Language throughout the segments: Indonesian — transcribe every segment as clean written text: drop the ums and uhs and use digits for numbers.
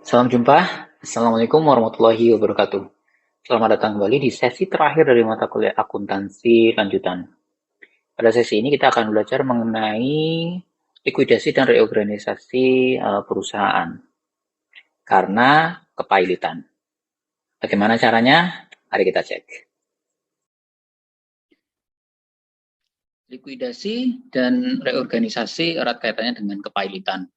Salam jumpa. Assalamualaikum warahmatullahi wabarakatuh. Selamat datang kembali di sesi terakhir dari mata kuliah akuntansi lanjutan. Pada sesi ini kita akan belajar mengenai likuidasi dan reorganisasi perusahaan karena kepailitan. Bagaimana caranya? Mari kita cek. Likuidasi dan reorganisasi erat kaitannya dengan kepailitan.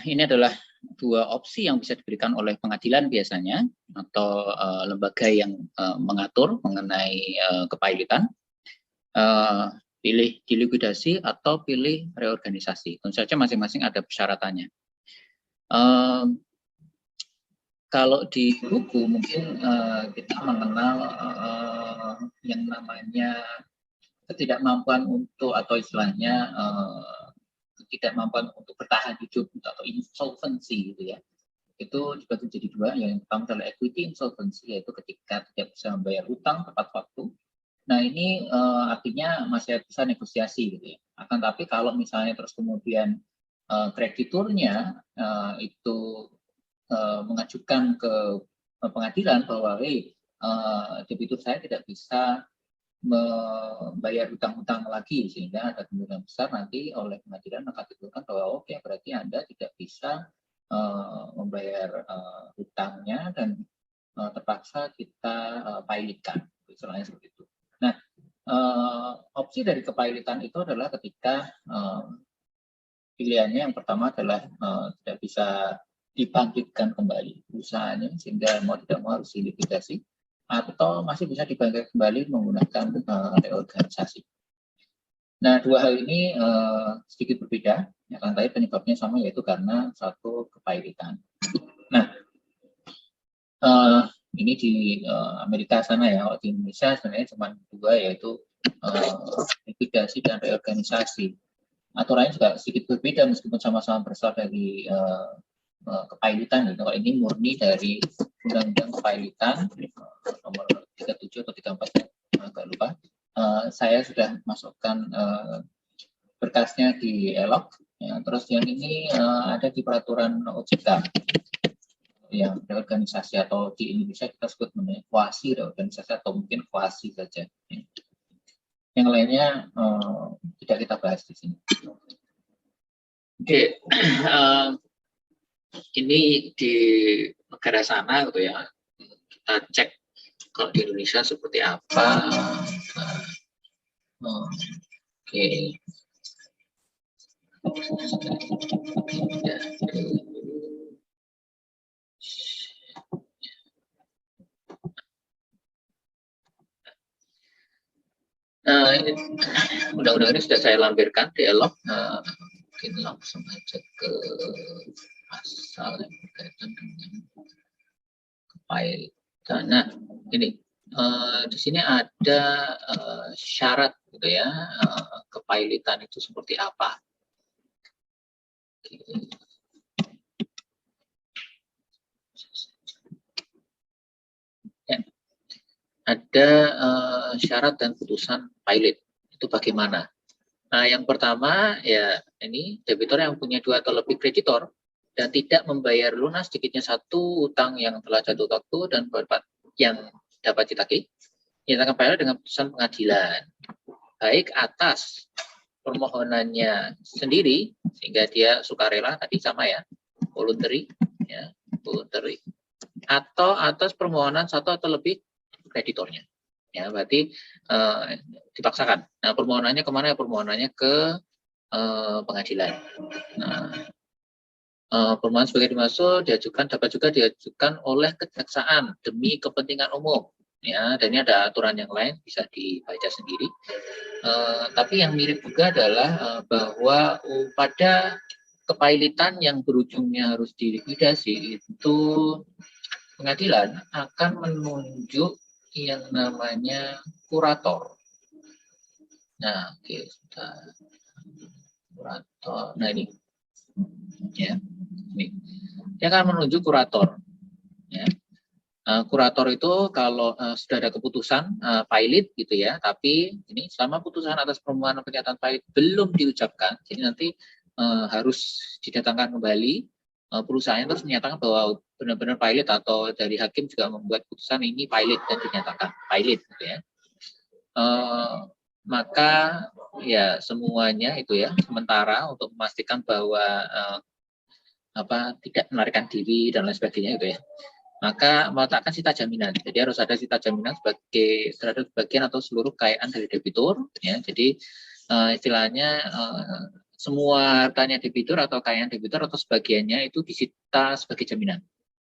Ini adalah dua opsi yang bisa diberikan oleh pengadilan biasanya atau lembaga yang mengatur mengenai kepailitan. Pilih dilikuidasi atau pilih reorganisasi. Tentu saja masing-masing ada persyaratannya. Kalau di buku mungkin kita mengenal yang namanya ketidakmampuan untuk atau istilahnya ketidakmampuan untuk bertahan hidup atau insolvency gitu ya. Itu dibagi jadi dua. Yang pertama adalah equity insolvency, yaitu ketika tidak bisa membayar hutang tepat waktu. Nah ini artinya masih bisa negosiasi gitu ya. Akan tapi kalau misalnya terus kemudian krediturnya itu mengajukan ke pengadilan bahwa debitur saya tidak bisa membayar hutang-hutang lagi, sehingga ada kemungkinan besar nanti oleh pengadilan akan ditentukan bahwa oke, berarti Anda tidak bisa membayar hutangnya dan terpaksa kita pailikan, istilahnya seperti itu. Nah, opsi dari kepailitan itu adalah ketika pilihannya yang pertama adalah tidak bisa dibangkitkan kembali usahanya sehingga mau tidak mau harus dilikuidasi, atau masih bisa dibangkitkan kembali menggunakan reorganisasi. Nah, dua hal ini sedikit berbeda, ya kan, tapi penyebabnya sama, yaitu karena satu kepailitan. Nah, ini di Amerika sana ya, kalau di Indonesia sebenarnya cuma dua, yaitu likuidasi dan reorganisasi. Aturannya juga sedikit berbeda meskipun sama-sama berasal dari kepailitan gitu. Kalau ini murni dari Undang-Undang Kepailitan nomor 37 atau 34, agak lupa. Saya sudah masukkan berkasnya di ELOK, ya. Terus yang ini ada di peraturan OJK, yang reorganisasi, atau di Indonesia kita sebut namanya kuasi reorganisasi atau mungkin kuasi saja. Yang lainnya tidak kita bahas di sini. Oke. Ini di negara sana gitu ya, kita cek kalau di Indonesia seperti apa. Oke. Undang-undang ini sudah saya lampirkan di ELOK. Mungkin langsung aja ke pasal yang berkaitan dengan kepailitan. Nah, ini di sini ada syarat gitu ya, kepailitan itu seperti apa. Ya. Ada syarat dan putusan pailit. Itu bagaimana? Nah, yang pertama ya ini debitur yang punya dua atau lebih kreditor dan tidak membayar lunas sedikitnya satu utang yang telah jatuh waktu dan yang dapat ditagih, dinyatakan pailit dengan putusan pengadilan, baik atas permohonannya sendiri sehingga dia sukarela, tadi sama ya, voluntary, ya, voluntary, atau atas permohonan satu atau lebih kreditornya. Ya, berarti dipaksakan. Nah, permohonannya kemana? Permohonannya ke pengadilan. Nah, permohonan sebagai dimaksud dapat juga diajukan oleh kejaksaan demi kepentingan umum. Ya, dan ini ada aturan yang lain, bisa dibaca sendiri. Tapi yang mirip juga adalah bahwa pada kepailitan yang berujungnya harus dilikuidasi itu pengadilan akan menunjuk yang namanya kurator. Nah, oke, sudah kurator. Nah ini, ya, ini dia akan menunjuk kurator. Ya. Kurator itu kalau sudah ada keputusan pailit gitu ya, tapi ini selama putusan atas permohonan pernyataan pailit belum diucapkan, jadi nanti harus didatangkan kembali perusahaan terus menyatakan bahwa benar-benar pilot, atau dari hakim juga membuat putusan ini pilot dan dinyatakan pilot, gitu ya. Maka ya semuanya itu ya sementara untuk memastikan bahwa tidak melarikan diri dan lain sebagainya itu ya. Maka meletakkan sita jaminan. Jadi harus ada sita jaminan sebagai terhadap bagian atau seluruh kekayaan dari debitur ya. Jadi istilahnya semua hartanya debitur atau kekayaan debitur atau sebagiannya itu disita sebagai jaminan.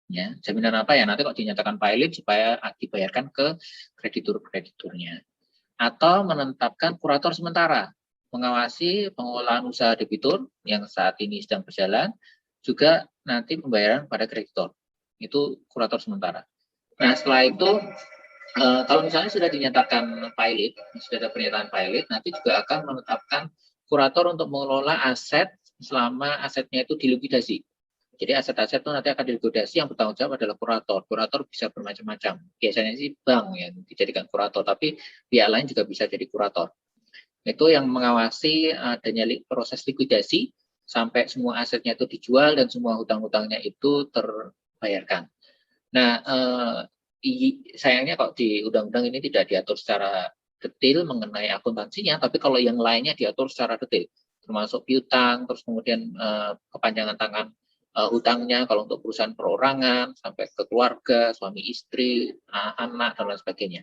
Ya, jaminan apa ya? Nanti kok dinyatakan pilot supaya dibayarkan ke kreditur-krediturnya. Atau menetapkan kurator sementara mengawasi pengelolaan usaha debitur yang saat ini sedang berjalan, juga nanti pembayaran pada kreditor. Itu kurator sementara. Nah, setelah itu kalau misalnya sudah dinyatakan pilot, sudah ada pernyataan pilot, nanti juga akan menetapkan kurator untuk mengelola aset selama asetnya itu dilikuidasi. Jadi aset-aset itu nanti akan dilikuidasi, yang bertanggung jawab adalah kurator. Kurator bisa bermacam-macam. Biasanya sih bank yang dijadikan kurator, tapi pihak lain juga bisa jadi kurator. Itu yang mengawasi adanya proses likuidasi sampai semua asetnya itu dijual dan semua hutang-hutangnya itu terbayarkan. Nah, sayangnya kok di undang-undang ini tidak diatur secara detail mengenai akuntansinya, tapi kalau yang lainnya diatur secara detail, termasuk piutang, terus kemudian kepanjangan tangan hutangnya kalau untuk perusahaan perorangan sampai ke keluarga, suami istri, anak dan lain sebagainya.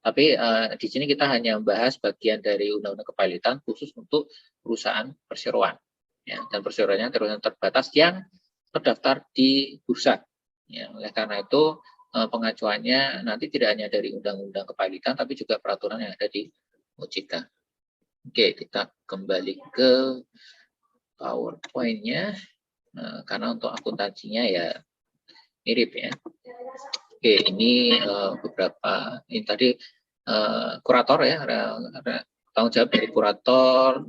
Tapi di sini kita hanya membahas bagian dari undang-undang kepailitan khusus untuk perusahaan perseroan, ya, dan perseroannya terbatas yang terdaftar di bursa. Ya, oleh karena itu pengacuannya nanti tidak hanya dari undang-undang kepailitan, tapi juga peraturan yang ada di OJK. Oke, kita kembali ke PowerPoint-nya. Karena untuk akuntansinya ya mirip ya. Oke, ini beberapa, ini tadi kurator ya, tanggung jawab dari kurator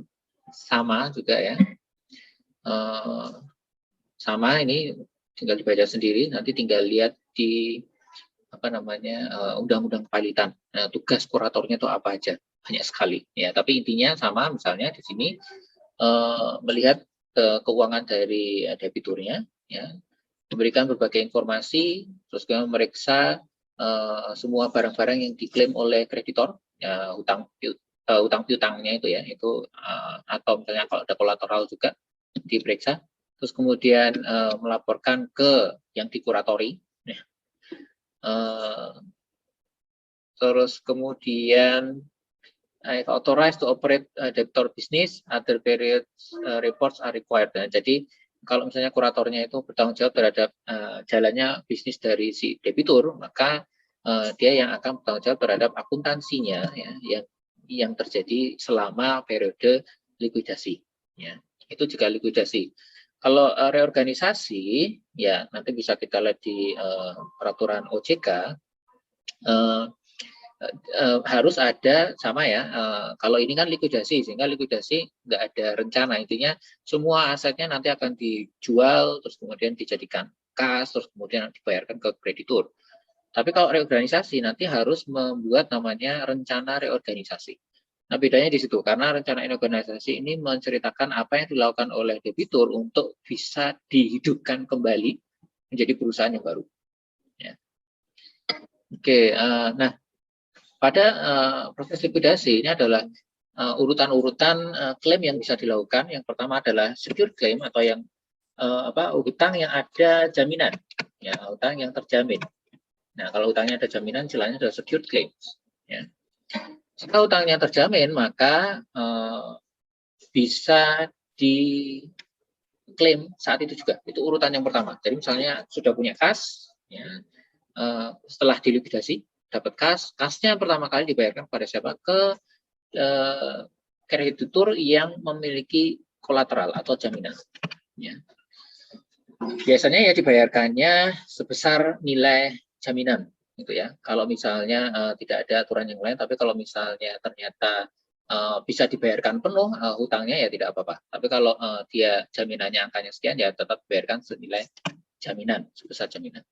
sama juga ya. Sama ini tinggal dibaca sendiri, nanti tinggal lihat di undang-undang kepailitan. Nah, tugas kuratornya itu apa aja? Banyak sekali ya, tapi intinya sama, misalnya di sini melihat keuangan dari debiturnya, ya, memberikan berbagai informasi, terus kemudian memeriksa semua barang-barang yang diklaim oleh kreditor, ya, utang piutangnya itu ya, itu atau misalnya kalau ada kolateral juga diperiksa, terus kemudian melaporkan ke yang dikuratori, ya. Terus kemudian authorized to operate debtor business, other period reports are required. Nah, jadi kalau misalnya kuratornya itu bertanggung jawab terhadap jalannya bisnis dari si debitur, maka dia yang akan bertanggung jawab terhadap akuntansinya ya, yang terjadi selama periode likuidasi. Ya, itu juga likuidasi. Kalau reorganisasi, ya nanti bisa kita lihat di peraturan OJK. Harus ada sama ya, kalau ini kan likuidasi, sehingga likuidasi nggak ada rencana, intinya semua asetnya nanti akan dijual, terus kemudian dijadikan kas, terus kemudian dibayarkan ke kreditur. Tapi kalau reorganisasi nanti harus membuat namanya rencana reorganisasi. Nah, bedanya di situ, karena rencana reorganisasi ini menceritakan apa yang dilakukan oleh debitur untuk bisa dihidupkan kembali menjadi perusahaan yang baru. Ya. Oke, nah, pada proses likuidasi ini adalah urutan-urutan klaim yang bisa dilakukan. Yang pertama adalah secured claim, atau yang hutang yang ada jaminan, ya, hutang yang terjamin. Nah, kalau hutangnya ada jaminan, istilahnya adalah secured claims. Ya. Jika hutangnya terjamin, maka bisa diklaim saat itu juga. Itu urutan yang pertama. Jadi misalnya sudah punya kas, ya, setelah dilikuidasi dapat kas, kasnya pertama kali dibayarkan pada siapa? Ke kreditur yang memiliki kolateral atau jaminan. Ya. Biasanya ya dibayarkannya sebesar nilai jaminan, gitu ya. Kalau misalnya tidak ada aturan yang lain, tapi kalau misalnya ternyata bisa dibayarkan penuh hutangnya, ya tidak apa-apa. Tapi kalau dia jaminannya angkanya sekian, ya tetap dibayarkan senilai jaminan, sebesar jaminan.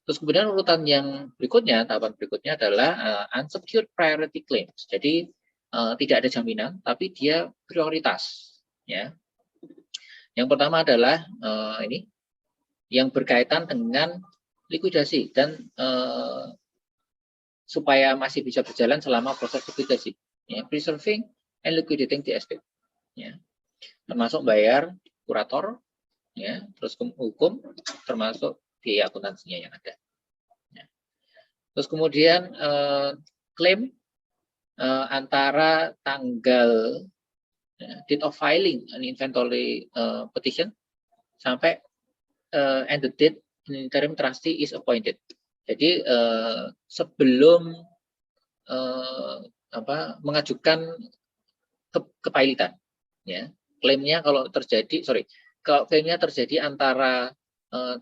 Terus kemudian urutan yang berikutnya, tahapan berikutnya adalah unsecured priority claims. Jadi tidak ada jaminan, tapi dia prioritas. Ya. Yang pertama adalah ini yang berkaitan dengan likuidasi dan supaya masih bisa berjalan selama proses likuidasi. Ya, preserving and liquidating the estate. Ya. Termasuk bayar kurator, ya, terus hukum, termasuk biaya akuntansinya yang ada. Ya. Terus kemudian klaim antara tanggal date of filing an inventory petition sampai and the date an interim trustee is appointed. Jadi sebelum mengajukan kepailitan, ya, klaimnya kalau terjadi, klaimnya terjadi antara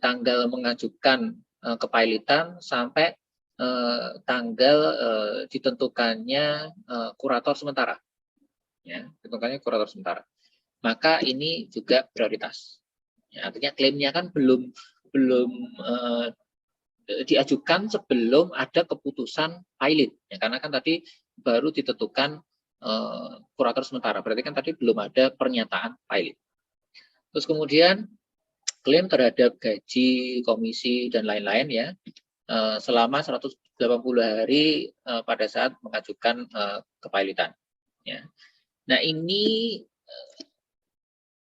tanggal mengajukan kepailitan sampai tanggal ditentukannya kurator sementara, ya, ditentukannya kurator sementara. Maka ini juga prioritas. Ya, artinya klaimnya kan belum diajukan sebelum ada keputusan pilot, ya, karena kan tadi baru ditentukan kurator sementara, berarti kan tadi belum ada pernyataan pilot. Terus kemudian klaim terhadap gaji, komisi dan lain-lain, ya, selama 180 hari pada saat mengajukan kepilotan. Ya. Nah ini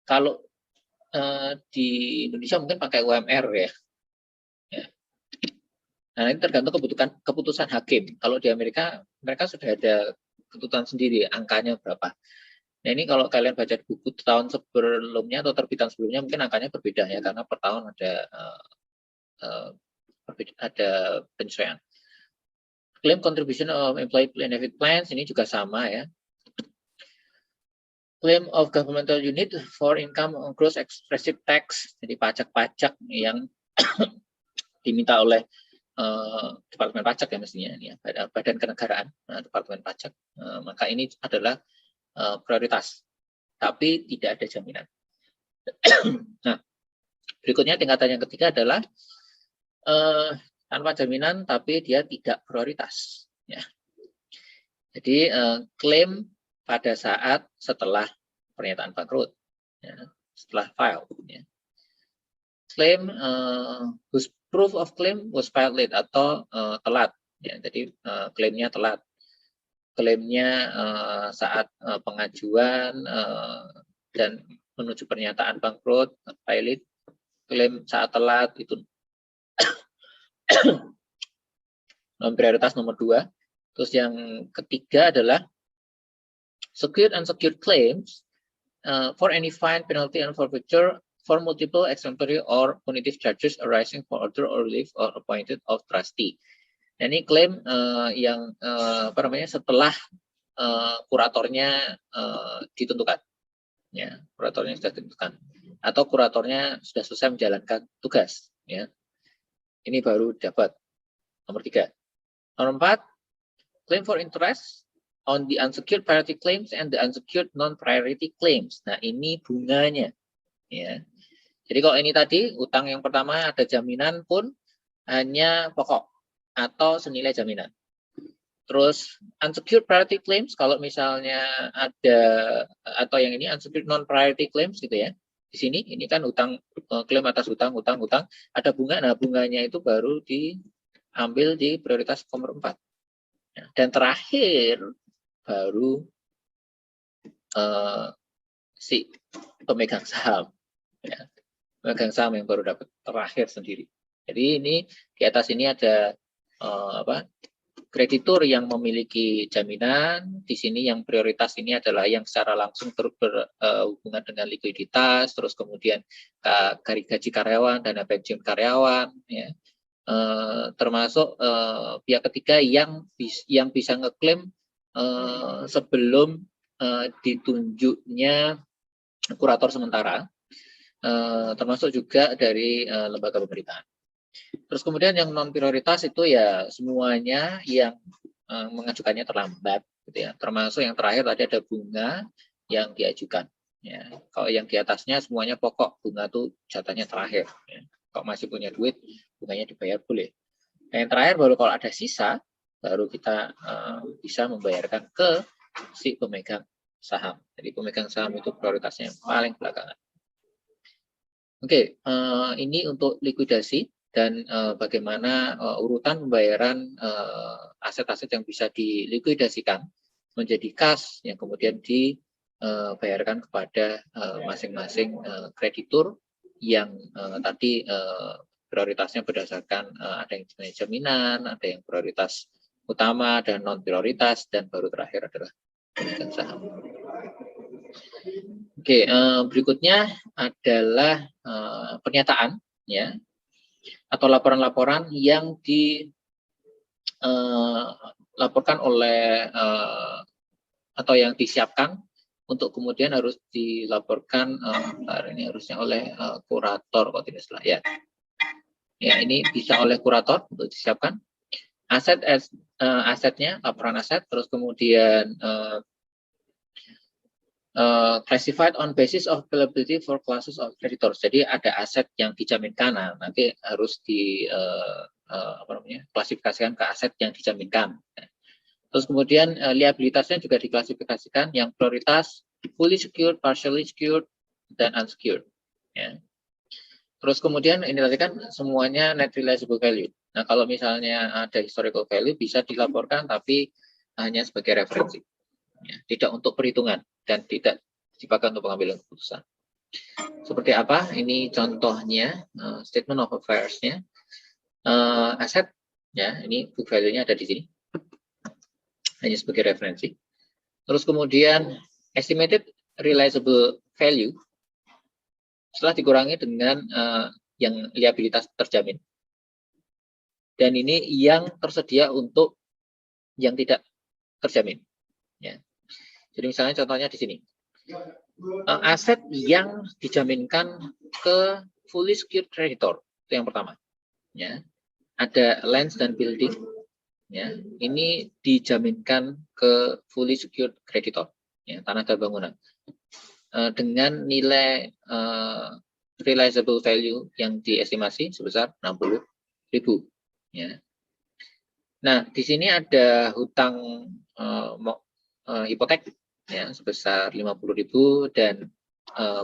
kalau di Indonesia mungkin pakai UMR, ya. Nah, ini tergantung keputusan hakim. Kalau di Amerika, mereka sudah ada keputusan sendiri, angkanya berapa. Nah, ini kalau kalian baca buku tahun sebelumnya atau terbitan sebelumnya, mungkin angkanya berbeda, ya, karena per tahun ada penyesuaian. Claim contribution of employee benefit plans, ini juga sama, ya. Claim of governmental unit for income on gross expressive tax, jadi pajak-pajak yang diminta oleh Departemen Pajak, ya, mestinya, ya, Badan Kenegaraan, Departemen Pajak, maka ini adalah prioritas, tapi tidak ada jaminan. Nah, berikutnya tingkatan yang ketiga adalah tanpa jaminan, tapi dia tidak prioritas. Ya. Jadi klaim pada saat setelah pernyataan bangkrut, ya, setelah file. Ya. Claim whose proof of claim was filed late atau telat, ya, jadi klaimnya telat, klaimnya saat pengajuan dan menuju pernyataan bangkrut, pilot, klaim saat telat itu non prioritas nomor 2. Terus yang ketiga adalah secured and unsecured claims for any fine, penalty, and forfeiture for multiple exemplary or punitive charges arising for order or relief or appointed of trustee. Nah, ini klaim yang setelah kuratornya ditentukan, ya, kuratornya sudah ditentukan, atau kuratornya sudah selesai menjalankan tugas, ya. Ini baru dapat nomor 3. Nomor 4, claim for interest on the unsecured priority claims and the unsecured non-priority claims. Nah, ini bunganya, ya. Jadi kalau ini tadi utang yang pertama ada jaminan pun hanya pokok atau senilai jaminan. Terus unsecured priority claims kalau misalnya ada, atau yang ini unsecured non-priority claims gitu, ya. Di sini ini kan utang, klaim atas utang, ada bunga. Nah, bunganya itu baru diambil di prioritas nomor 4. Dan terakhir baru si pemegang saham, ya. Pemegang saham yang baru dapat terakhir sendiri. Jadi ini di atas ini ada kreditur yang memiliki jaminan. Di sini yang prioritas ini adalah yang secara langsung berhubungan dengan likuiditas, terus kemudian gaji karyawan, dana pensiun karyawan, ya. Termasuk pihak ketiga yang bisa ngeklaim sebelum ditunjuknya kurator sementara, termasuk juga dari lembaga pemerintahan. Terus kemudian yang non prioritas itu ya semuanya yang mengajukannya terlambat, gitu, ya. Termasuk yang terakhir tadi ada bunga yang diajukan, ya. Kalau yang di atasnya semuanya pokok, bunga tuh jatahnya terakhir, ya. Kalau masih punya duit, bunganya dibayar boleh. Nah, yang terakhir baru kalau ada sisa, baru kita bisa membayarkan ke si pemegang saham. Jadi pemegang saham itu prioritasnya yang paling belakangan. Oke, ini untuk likuidasi dan bagaimana urutan pembayaran aset-aset yang bisa dilikuidasikan menjadi kas yang kemudian dibayarkan kepada masing-masing kreditur yang tadi prioritasnya berdasarkan ada yang jaminan, ada yang prioritas utama dan non prioritas, dan baru terakhir adalah pemegang saham. Oke, berikutnya adalah pernyataan ya atau laporan-laporan yang dilaporkan oleh atau yang disiapkan untuk kemudian harus dilaporkan ini harusnya oleh kurator kalau tidak salah ya. Ya, ini bisa oleh kurator untuk disiapkan asetnya, laporan aset, terus kemudian classified on basis of availability for classes of creditors. Jadi ada aset yang dijaminkan, nah, nanti harus klasifikasikan ke aset yang dijaminkan. Terus kemudian liabilitasnya juga diklasifikasikan yang prioritas fully secured, partially secured, dan unsecured. Ya. Terus kemudian ini tadi kan semuanya net realizable value. Nah kalau misalnya ada historical value bisa dilaporkan tapi hanya sebagai referensi, ya, tidak untuk perhitungan dan tidak dipakai untuk pengambilan keputusan. Seperti apa? Ini contohnya statement of affairs-nya. Aset, ya ini book value-nya ada di sini, hanya sebagai referensi. Terus kemudian estimated realizable value setelah dikurangi dengan yang liabilitas terjamin. Dan ini yang tersedia untuk yang tidak terjamin. Ya. Jadi misalnya contohnya di sini. Aset yang dijaminkan ke fully secured creditor, itu yang pertama. Ya. Ada lands dan building. Ya. Ini dijaminkan ke fully secured creditor, ya, tanah dan bangunan. Dengan nilai realizable value yang diestimasi sebesar 60.000. Ya. Nah, di sini ada hutang hipotek ya sebesar 50.000 dan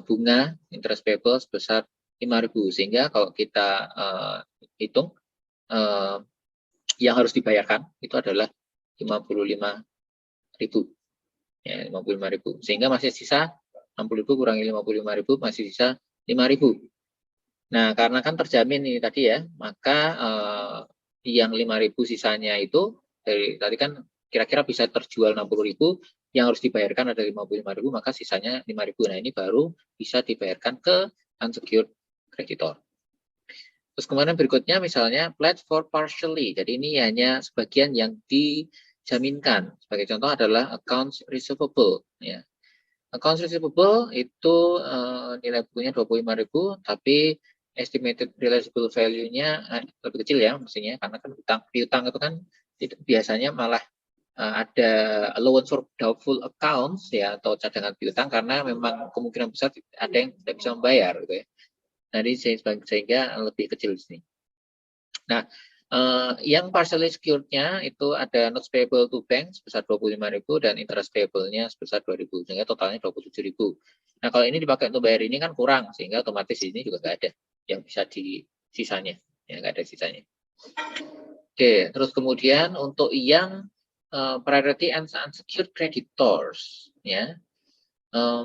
bunga interest payable sebesar 5.000, sehingga kalau kita hitung yang harus dibayarkan itu adalah 55.000 ya, 55.000, sehingga masih sisa 60.000 kurangi 55.000 masih sisa 5.000. Nah, karena kan terjamin ini tadi ya, maka yang 5.000 sisanya itu dari tadi kan kira-kira bisa terjual 60.000, yang harus dibayarkan ada 55.000, maka sisanya 5.000. Nah, ini baru bisa dibayarkan ke unsecured creditor. Terus kemudian berikutnya misalnya pledge for partially. Jadi ini hanya sebagian yang dijaminkan. Sebagai contoh adalah accounts receivable ya. Accounts receivable itu nilai bukunya 25.000, tapi estimated realizable value-nya lebih kecil ya mestinya, karena kan piutang itu kan biasanya malah ada allowance for doubtful accounts ya, atau cadangan piutang, karena memang kemungkinan besar ada yang tidak bisa membayar gitu ya. Nah, ini sehingga lebih kecil di sini. Nah, yang partially secured-nya itu ada notes payable to bank sebesar 25.000 dan interest payable-nya sebesar 2.000, sehingga totalnya 27.000. Nah, kalau ini dipakai untuk bayar ini kan kurang, sehingga otomatis ini juga nggak ada yang bisa di sisanya, ya nggak ada sisanya. Oke, terus kemudian untuk yang priority and unsecured creditors, ya.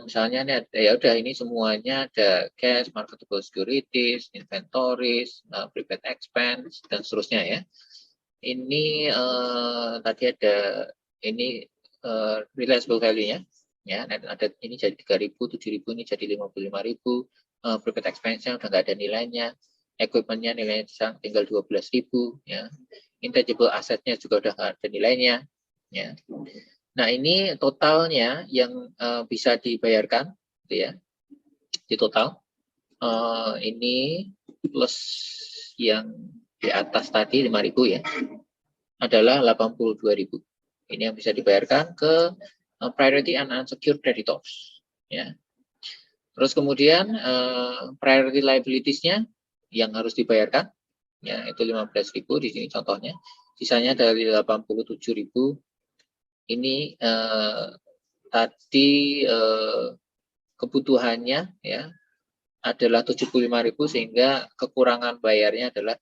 Misalnya ini ada, ya udah ini semuanya ada cash, marketable securities, inventories, prepaid expense dan seterusnya ya. Ini tadi ada ini realizable value-nya ya. Ada ini jadi 3.000, 7.000, ini jadi 55.000. Prepaid expense-nya udah nggak ada nilainya. Equipment-nya nilainya tinggal 12.000 ya. Intangible asset-nya juga udah nggak ada nilainya ya. Nah, ini totalnya yang bisa dibayarkan, gitu ya. Di total ini plus yang di atas tadi 5.000 ya, adalah 82.000. Ini yang bisa dibayarkan ke priority and unsecured creditors, ya. Terus kemudian priority liabilities-nya yang harus dibayarkan, ya itu 15.000 di sini contohnya. Sisanya dari 87.000. Ini tadi kebutuhannya ya adalah 75.000 sehingga kekurangan bayarnya adalah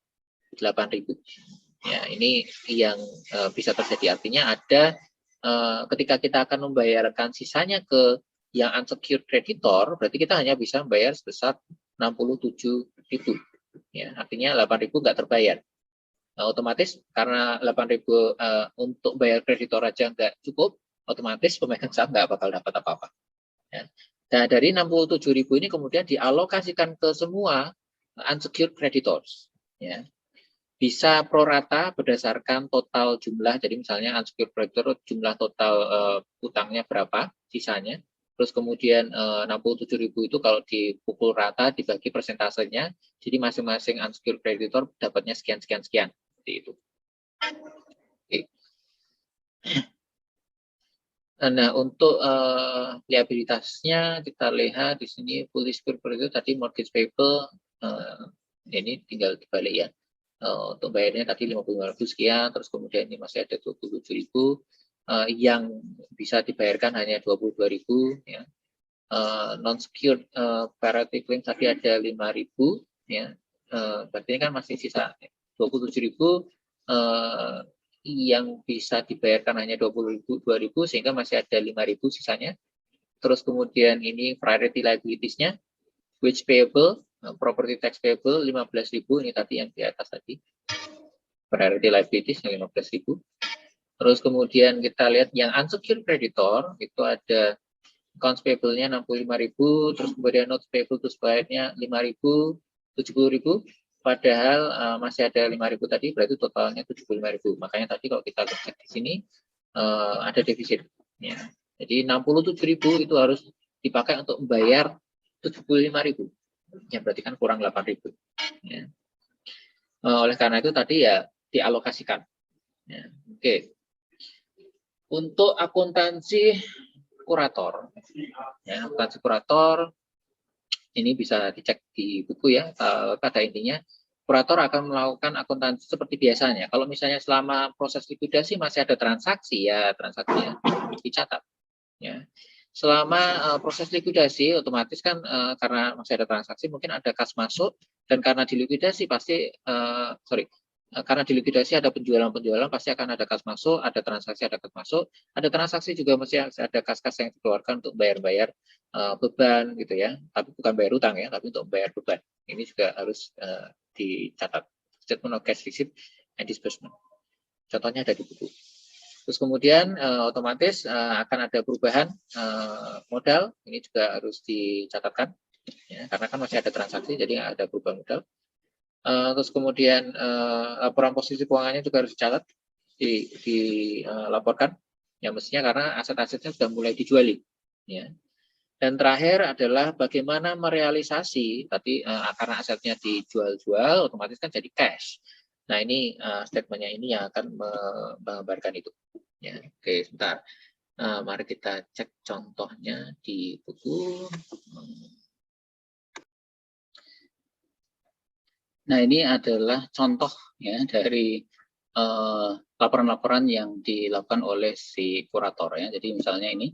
8.000. Ya, ini yang bisa terjadi. Artinya ada ketika kita akan membayarkan sisanya ke yang unsecured creditor, berarti kita hanya bisa membayar sebesar 67.000. Ya, artinya 8.000 nggak terbayar. Otomatis karena 8.000 untuk bayar kreditor aja nggak cukup, otomatis pemegang saham nggak bakal dapat apa-apa. Ya. Nah, dari 67.000 ini kemudian dialokasikan ke semua unsecured creditors. Ya. Bisa prorata berdasarkan total jumlah, jadi misalnya unsecured creditor jumlah total utangnya berapa, sisanya. Terus kemudian 67.000 itu kalau dipukul rata, dibagi persentasenya, jadi masing-masing unsecured creditor dapatnya sekian-sekian, seperti itu. Oke. Nah, untuk liabilitasnya kita lihat di sini fully secured itu tadi mortgage payable ini tinggal dibalik ya. Untuk bayarnya tadi 55.000 sekian, terus kemudian ini masih ada 27.000 yang bisa dibayarkan hanya 22.000 ya. Non secured paratic claim tadi ada 5.000 ya. Berarti ini kan masih sisa 27.000 yang bisa dibayarkan hanya 2.000 sehingga masih ada 5.000 sisanya. Terus kemudian ini priority liabilities-nya, wage payable, property tax payable 15.000, ini tadi yang di atas tadi. Priority liabilities yang 15.000. Terus kemudian kita lihat yang unsecured creditor itu ada accounts payable-nya 65.000, terus kemudian notes payable to supplier-nya 5.000, 70.000. Padahal masih ada 5.000 tadi, berarti totalnya 75.000. Makanya tadi kalau kita cek di sini ada defisit. Ya. Jadi 67.000 itu harus dipakai untuk membayar 75.000. Ya berarti kan kurang 8.000. Ya. Oleh karena itu tadi ya dialokasikan. Ya. Oke. Untuk akuntansi kurator, ya akuntansi kurator ini bisa dicek di buku ya. Pada intinya kurator akan melakukan akuntansi seperti biasanya. Kalau misalnya selama proses likuidasi masih ada transaksi, ya transaksinya dicatat. Ya. Selama proses likuidasi, otomatis kan karena masih ada transaksi, mungkin ada kas masuk, dan karena dilikuidasi pasti, karena dilikuidasi ada penjualan-penjualan, pasti akan ada kas masuk, ada kas masuk, ada transaksi juga masih ada kas-kas yang dikeluarkan untuk bayar-bayar beban gitu ya, tapi bukan bayar utang ya, tapi untuk bayar beban. Ini juga harus dicatat. Statement of cash receipt and disbursement. Contohnya ada di buku. Terus kemudian otomatis akan ada perubahan modal, ini juga harus dicatatkan, ya, karena kan masih ada transaksi, jadi ada perubahan modal. Terus kemudian laporan posisi keuangannya juga harus dicatat, dilaporkan, ya mestinya karena aset-asetnya sudah mulai dijuali. Ya. Dan terakhir adalah bagaimana merealisasi, tadi karena asetnya dijual-jual, otomatis kan jadi cash. Nah ini statementnya ini yang akan menggambarkan itu. Ya, oke, sebentar. Mari kita cek contohnya di buku. Nah ini adalah contoh ya dari laporan-laporan yang dilakukan oleh si kurator ya. Jadi misalnya ini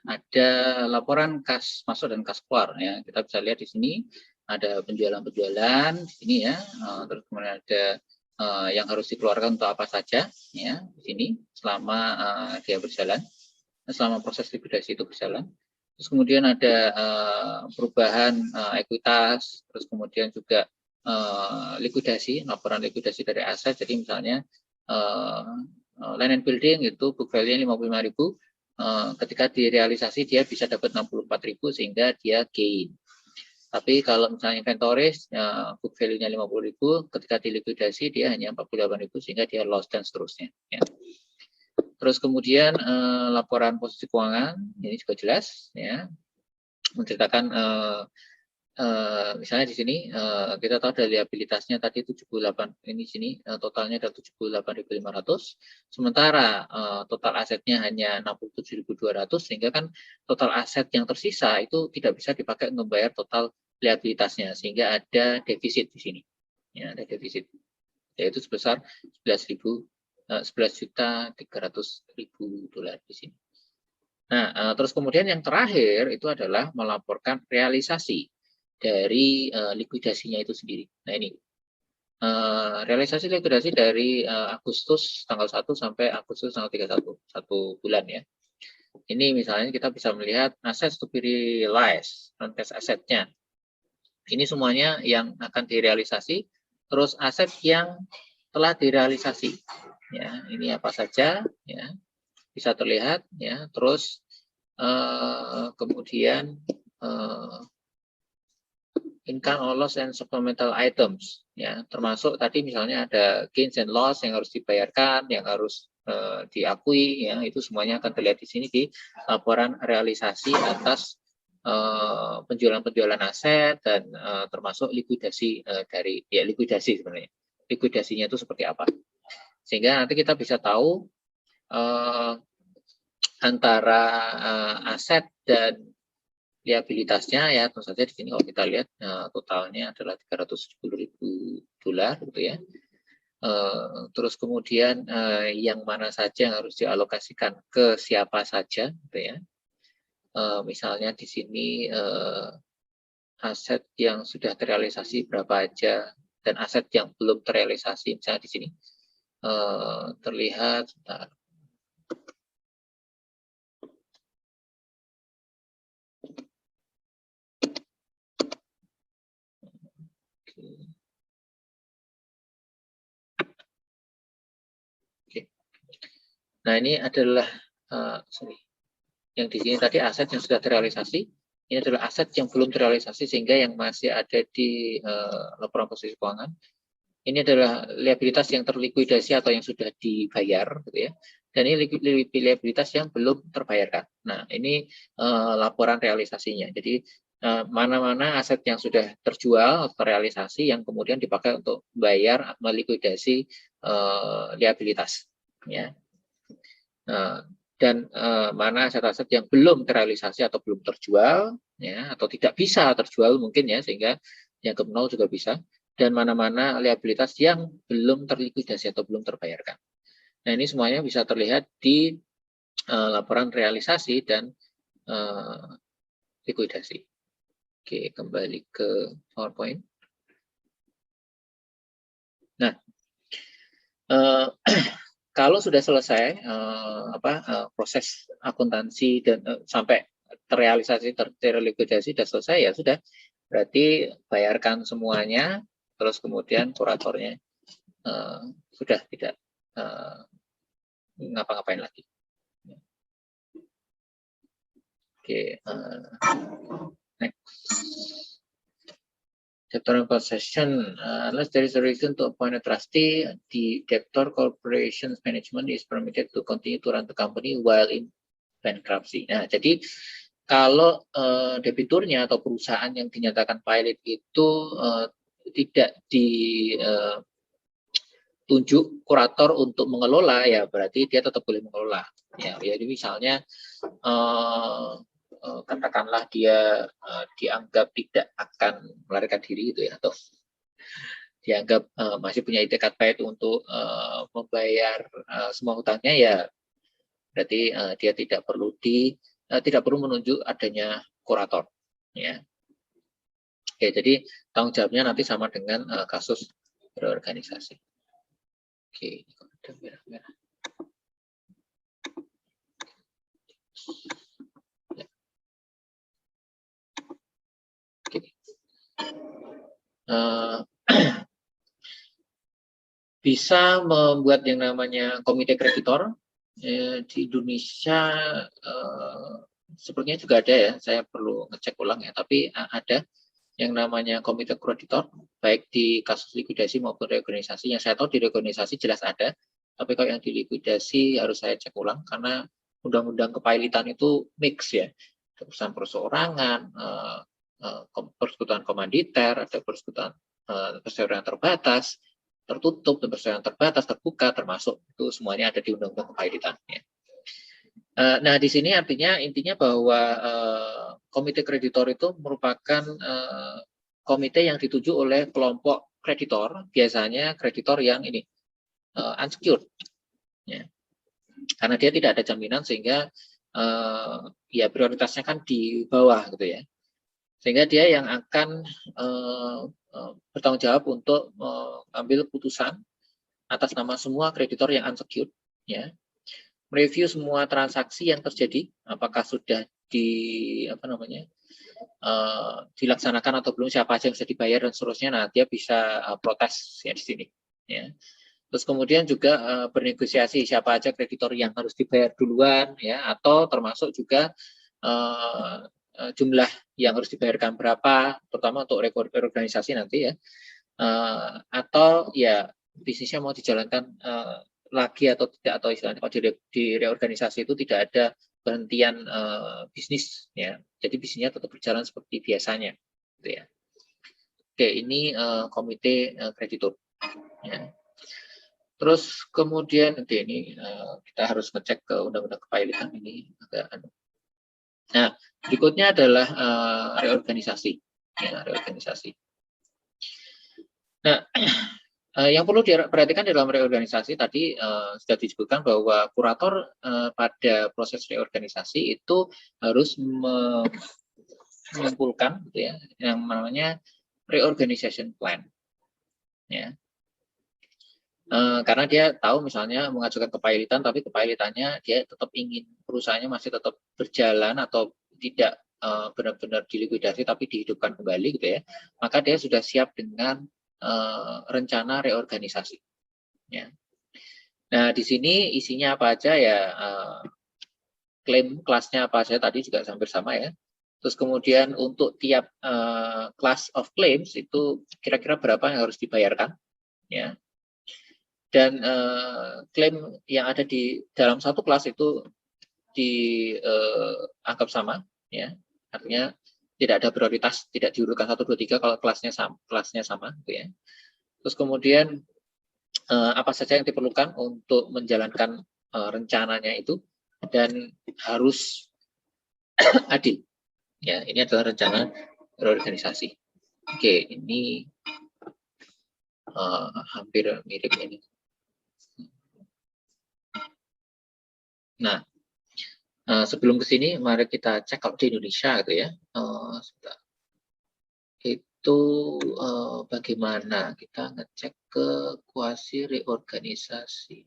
ada laporan kas masuk dan kas keluar ya. Kita bisa lihat di sini ada penjualan-penjualan di sini ya. Terus kemudian ada yang harus dikeluarkan untuk apa saja ya di sini selama dia berjalan, selama proses likuidasi itu berjalan. Terus kemudian ada perubahan ekuitas, terus kemudian juga likuidasi, laporan likuidasi dari aset. Jadi misalnya land and building itu book value-nya 55.000, ketika direalisasi dia bisa dapat 64.000 sehingga dia gain. Tapi kalau misalnya inventories book value-nya 50.000, ketika dilikuidasi dia hanya 48.000 sehingga dia loss dan seterusnya. Ya. Terus kemudian laporan posisi keuangan ini juga jelas ya, menceritakan misalnya di sini kita tahu dari liabilitasnya tadi 78, ini sini totalnya ada 78.500, sementara total asetnya hanya 67.200 sehingga kan total aset yang tersisa itu tidak bisa dipakai untuk membayar total liabilitasnya sehingga ada defisit di sini. Ya, ada defisit yaitu sebesar 11.300.000 dolar di sini. Nah, terus kemudian yang terakhir itu adalah melaporkan realisasi dari likuidasinya itu sendiri. Nah ini realisasi likuidasi dari Agustus tanggal 1 sampai Agustus tanggal 31, 1 bulan ya. Ini misalnya kita bisa melihat aset to be realized, non-cash asetnya. Ini semuanya yang akan direalisasi, terus aset yang telah direalisasi. Ya, ini apa saja ya. Bisa terlihat ya, terus kemudian income or loss and supplemental items ya, termasuk tadi misalnya ada gains and loss yang harus dibayarkan, yang harus diakui ya, itu semuanya akan terlihat di sini di laporan realisasi atas penjualan-penjualan aset dan termasuk likuidasi dari ya likuidasi sebenarnya. Likuidasinya itu seperti apa. Sehingga nanti kita bisa tahu antara aset dan liabilitasnya ya, tentu saja di sini kalau kita lihat totalnya adalah $370.000 gitu ya. Terus kemudian yang mana saja yang harus dialokasikan ke siapa saja gitu ya. Misalnya di sini aset yang sudah terrealisasi berapa aja dan aset yang belum terrealisasi misalnya di sini terlihat sebentar. Nah ini adalah yang di sini tadi aset yang sudah terrealisasi, ini adalah aset yang belum terrealisasi sehingga yang masih ada di laporan posisi keuangan. Ini adalah liabilitas yang terlikuidasi atau yang sudah dibayar, gitu ya. Dan ini liabilitas yang belum terbayarkan. Nah ini laporan realisasinya. Jadi mana-mana aset yang sudah terjual atau terrealisasi yang kemudian dipakai untuk bayar melikuidasi liabilitas, ya. Dan mana aset-aset yang belum terrealisasi atau belum terjual ya, atau tidak bisa terjual mungkin ya, sehingga dianggap nol juga bisa, dan mana-mana liabilitas yang belum terlikuidasi atau belum terbayarkan. Nah ini semuanya bisa terlihat di laporan realisasi dan likuidasi. Oke, kembali ke PowerPoint. Nah kalau sudah selesai proses akuntansi dan sampai terrealisasi, terlikuidasi sudah selesai ya sudah, berarti bayarkan semuanya, terus kemudian kuratornya sudah tidak ngapa-ngapain lagi. Oke, next. Debtor in possession, unless there is a reason to appoint a trustee, the debtor corporation's management is permitted to continue to run the company while in bankruptcy. Nah, jadi kalau debiturnya atau perusahaan yang dinyatakan pilot itu tidak ditunjuk kurator untuk mengelola, ya berarti dia tetap boleh mengelola. Ya, jadi misalnya katakanlah dia dianggap tidak akan melarikan diri gitu ya, atau dianggap masih punya itikat baik untuk membayar semua hutangnya, ya berarti dia tidak perlu menunjuk adanya kurator ya. Oke, jadi tanggung jawabnya nanti sama dengan kasus berorganisasi. Oke, ini ada merah-merah. Bisa membuat yang namanya komite kreditor di Indonesia, sepertinya juga ada ya, saya perlu ngecek ulang ya, tapi ada yang namanya komite kreditor baik di kasus likuidasi maupun reorganisasi. Yang saya tahu di reorganisasi jelas ada, tapi kalau yang di likuidasi harus saya cek ulang karena undang-undang kepailitan itu mix ya, ada perusahaan perseorangan, persekutuan komanditer, ada persekutuan perseorangan terbatas, tertutup, dan perseorangan terbatas, terbuka, termasuk itu semuanya ada di undang-undang kepailitan. Ya. Nah di sini artinya intinya bahwa komite kreditor itu merupakan komite yang dituju oleh kelompok kreditor, biasanya kreditor yang ini unsecured, ya. Karena dia tidak ada jaminan sehingga ya prioritasnya kan di bawah gitu ya. Sehingga dia yang akan bertanggung jawab untuk mengambil keputusan atas nama semua kreditor yang unsecured, ya, mereview semua transaksi yang terjadi, apakah sudah dilaksanakan atau belum, siapa aja yang bisa dibayar dan seterusnya. Nah, dia bisa protes ya di sini. Ya. Terus kemudian juga bernegosiasi siapa aja kreditor yang harus dibayar duluan, ya, atau termasuk juga jumlah yang harus dibayarkan berapa, terutama untuk reorganisasi nanti ya, atau ya bisnisnya mau dijalankan lagi atau tidak, atau istilahnya kalau di reorganisasi itu tidak ada penghentian bisnis ya, jadi bisnisnya tetap berjalan seperti biasanya gitu ya. Oke, ini komite kreditur ya. Terus kemudian ini kita harus ngecek ke undang-undang kepailitan ini agak. Nah, berikutnya adalah reorganisasi ya, reorganisasi. Nah, yang perlu diperhatikan di dalam reorganisasi tadi sudah disebutkan bahwa kurator pada proses reorganisasi itu harus mengumpulkan gitu ya, yang namanya reorganization plan, ya. Karena dia tahu misalnya mengajukan kepailitan, tapi kepailitannya dia tetap ingin perusahaannya masih tetap berjalan atau tidak benar-benar dilikuidasi tapi dihidupkan kembali gitu ya, maka dia sudah siap dengan rencana reorganisasi. Ya. Nah, di sini isinya apa aja ya, klaim kelasnya apa aja tadi juga hampir sama ya. Terus kemudian untuk tiap class of claims itu kira-kira berapa yang harus dibayarkan, ya. Dan klaim yang ada di dalam satu kelas itu dianggap sama, ya. Artinya tidak ada prioritas, tidak diurutkan 1, 2, 3 kalau kelasnya sama, gitu ya. Terus kemudian apa saja yang diperlukan untuk menjalankan rencananya itu, dan harus adil. Ya, ini adalah rencana reorganisasi. Oke, ini hampir mirip ini. Nah, sebelum ke sini, mari kita cek kalau di Indonesia gitu ya. Itu bagaimana kita ngecek ke kuasi reorganisasi.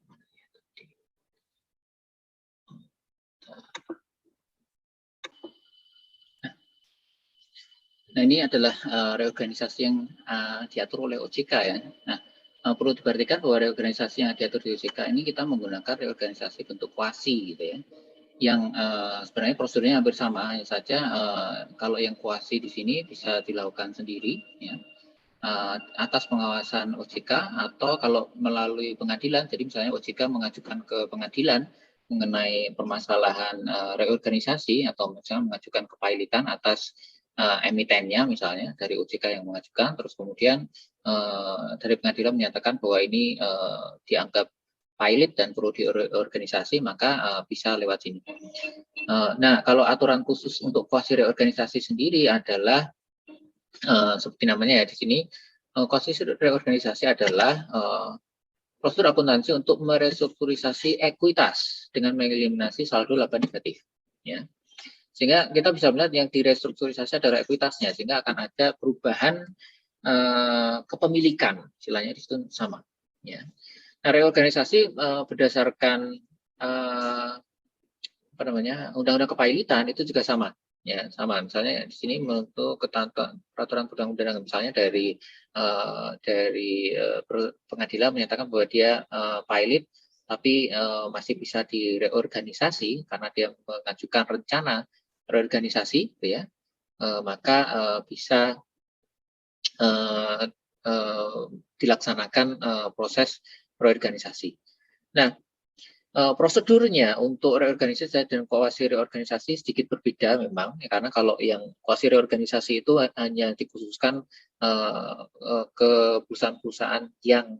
Nah, ini adalah reorganisasi yang diatur oleh OJK ya. Nah, perlu diperhatikan bahwa reorganisasi yang diatur di OJK ini kita menggunakan reorganisasi bentuk kuasi gitu ya. Yang sebenarnya prosedurnya hampir sama, hanya saja kalau yang kuasi di sini bisa dilakukan sendiri ya, atas pengawasan OJK, atau kalau melalui pengadilan, jadi misalnya OJK mengajukan ke pengadilan mengenai permasalahan reorganisasi, atau misalnya mengajukan kepailitan atas emitennya misalnya dari OJK yang mengajukan, terus kemudian dari pengadilan menyatakan bahwa ini dianggap pilot dan perlu diorganisasi, maka bisa lewat sini. Nah, kalau aturan khusus untuk kuasi reorganisasi sendiri adalah seperti namanya ya di sini, kuasi reorganisasi adalah prosedur akuntansi untuk merestrukturisasi ekuitas dengan mengeliminasi saldo laba negatif. Ya. Sehingga kita bisa melihat yang direstrukturisasi adalah ekuitasnya, sehingga akan ada perubahan kepemilikan, istilahnya di situ sama. Ya. Nah, reorganisasi berdasarkan undang-undang kepailitan itu juga sama. Ya, sama. Misalnya di sini untuk ketentuan peraturan perundang-undangan, misalnya dari pengadilan menyatakan bahwa dia pilot tapi masih bisa direorganisasi karena dia mengajukan rencana reorganisasi, gitu ya. Maka bisa dilaksanakan proses reorganisasi. Nah, prosedurnya untuk reorganisasi dan kuasi reorganisasi sedikit berbeda memang, ya, karena kalau yang kuasi reorganisasi itu hanya dikhususkan ke perusahaan-perusahaan yang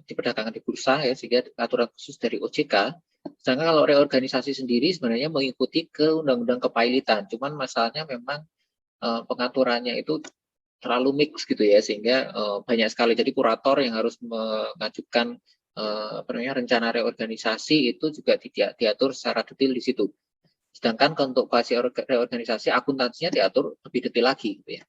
diperdagangkan di bursa ya, sehingga aturan khusus dari OJK. Sedangkan kalau reorganisasi sendiri sebenarnya mengikuti ke undang-undang kepailitan, cuman masalahnya memang pengaturannya itu terlalu mix gitu ya, sehingga banyak sekali, jadi kurator yang harus mengajukan rencana reorganisasi itu juga tidak diatur secara detail di situ. Sedangkan untuk kuasi reorganisasi akuntansinya diatur lebih detail lagi, gitu ya.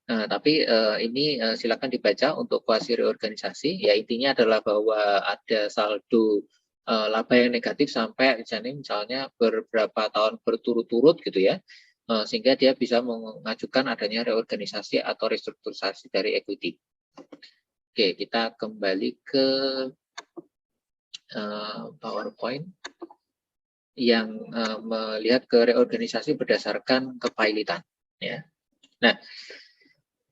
Nah, tapi ini silakan dibaca untuk kuasi reorganisasi. Ya intinya adalah bahwa ada saldo laba yang negatif sampai misalnya beberapa tahun berturut-turut gitu ya, sehingga dia bisa mengajukan adanya reorganisasi atau restrukturisasi dari equity. Oke, kita kembali ke PowerPoint yang melihat ke reorganisasi berdasarkan kepailitan. Ya. Nah,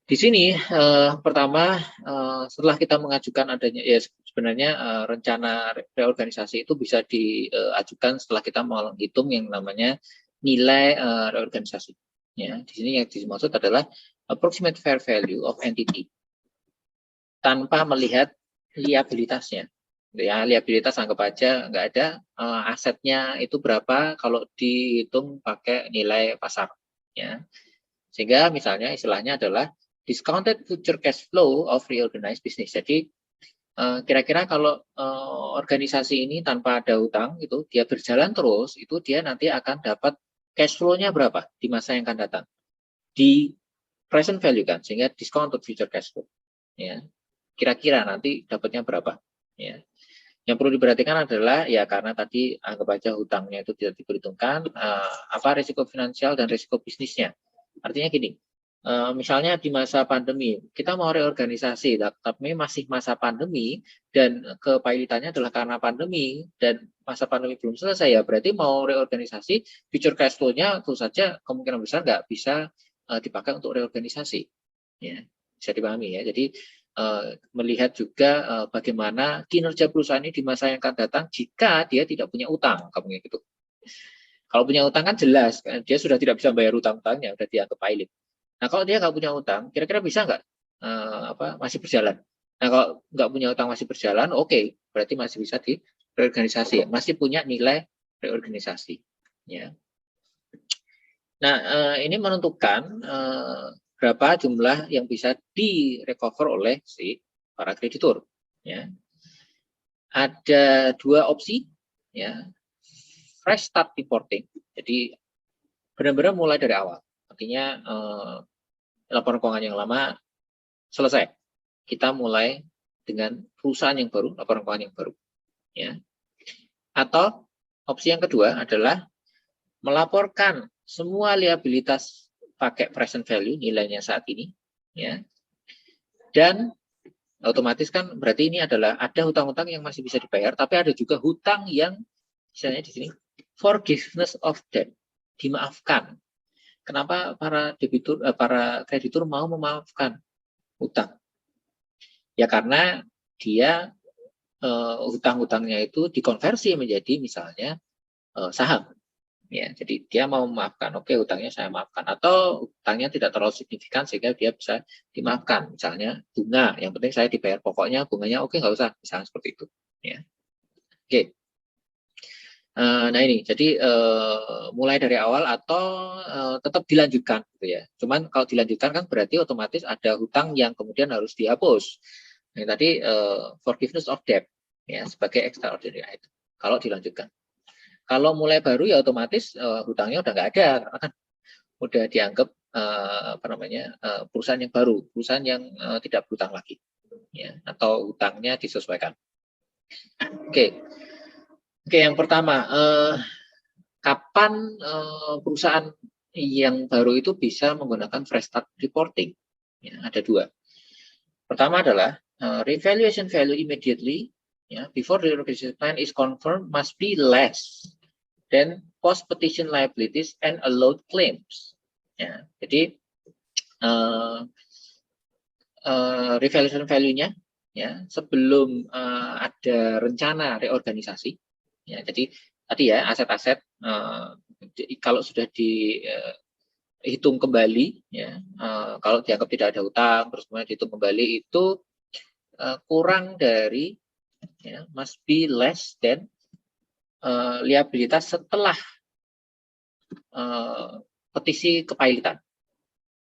di sini pertama setelah kita mengajukan adanya ya sebenarnya rencana reorganisasi itu bisa diajukan setelah kita menghitung yang namanya nilai reorganisasi. Ya, di sini yang dimaksud adalah approximate fair value of entity tanpa melihat liabilitasnya. Ya, liabilitas anggap aja nggak ada, asetnya itu berapa kalau dihitung pakai nilai pasar. Ya. Sehingga misalnya istilahnya adalah discounted future cash flow of reorganized business. Jadi kira-kira kalau organisasi ini tanpa ada utang itu dia berjalan terus, itu dia nanti akan dapat cash flow-nya berapa di masa yang akan datang. Di present value kan, sehingga discounted future cash flow. Ya. Kira-kira nanti dapatnya berapa. Ya. Yang perlu diperhatikan adalah ya karena tadi anggap aja hutangnya itu tidak diperhitungkan, apa risiko finansial dan risiko bisnisnya. Artinya gini, misalnya di masa pandemi, kita mau reorganisasi, tapi masih masa pandemi, dan kepailitannya adalah karena pandemi, dan masa pandemi belum selesai, ya berarti mau reorganisasi, future cash flow-nya tentu saja kemungkinan besar nggak bisa dipakai untuk reorganisasi. Ya, bisa dipahami ya. Jadi, melihat juga bagaimana kinerja perusahaan ini di masa yang akan datang jika dia tidak punya utang, kamu gitu. Kalau punya utang kan jelas, dia sudah tidak bisa bayar utang-utangnya, sudah dianggap pailit. Nah, kalau dia nggak punya utang, kira-kira bisa nggak masih berjalan? Nah, kalau nggak punya utang masih berjalan, oke, berarti masih bisa di reorganisasi, masih punya nilai reorganisasi. Ya. Nah, ini menentukan berapa jumlah yang bisa direcover oleh si para kreditur. Ya. Ada dua opsi, ya, fresh start reporting. Jadi benar-benar mulai dari awal. Artinya laporan keuangan yang lama selesai. Kita mulai dengan perusahaan yang baru, laporan keuangan yang baru. Ya. Atau opsi yang kedua adalah melaporkan semua liabilitas pakai present value nilainya saat ini, ya. Dan otomatis kan berarti ini adalah ada hutang-hutang yang masih bisa dibayar, tapi ada juga hutang yang misalnya di sini forgiveness of debt, dimaafkan. Kenapa para debitur, para kreditur mau memaafkan hutang? Ya karena dia hutang-hutangnya itu dikonversi menjadi misalnya saham. Ya, jadi dia mau memaafkan, oke hutangnya saya maafkan, atau hutangnya tidak terlalu signifikan sehingga dia bisa dimaafkan, misalnya bunga, yang penting saya dibayar pokoknya, bunganya oke nggak usah, misalnya seperti itu. Ya, oke. Nah ini, jadi mulai dari awal atau tetap dilanjutkan, gitu ya. Cuman kalau dilanjutkan kan berarti otomatis ada hutang yang kemudian harus dihapus. Nah, tadi forgiveness of debt, ya sebagai extraordinary item. Kalau dilanjutkan. Kalau mulai baru ya otomatis hutangnya udah nggak ada karena kan udah dianggap perusahaan yang baru, perusahaan yang tidak berhutang lagi, ya atau hutangnya disesuaikan. Oke, yang pertama kapan perusahaan yang baru itu bisa menggunakan fresh start reporting? Ya, ada dua. Pertama adalah revaluation value immediately, ya, before the reorganization plan is confirmed must be less dan post-petition liabilities and allowed claims. Ya, jadi revaluation value-nya ya sebelum ada rencana reorganisasi. Ya, jadi tadi ya aset-aset kalau sudah dihitung kembali, ya kalau dianggap tidak ada utang, terus kemudian dihitung kembali itu kurang dari ya, must be less than liabilitas setelah petisi kepailitan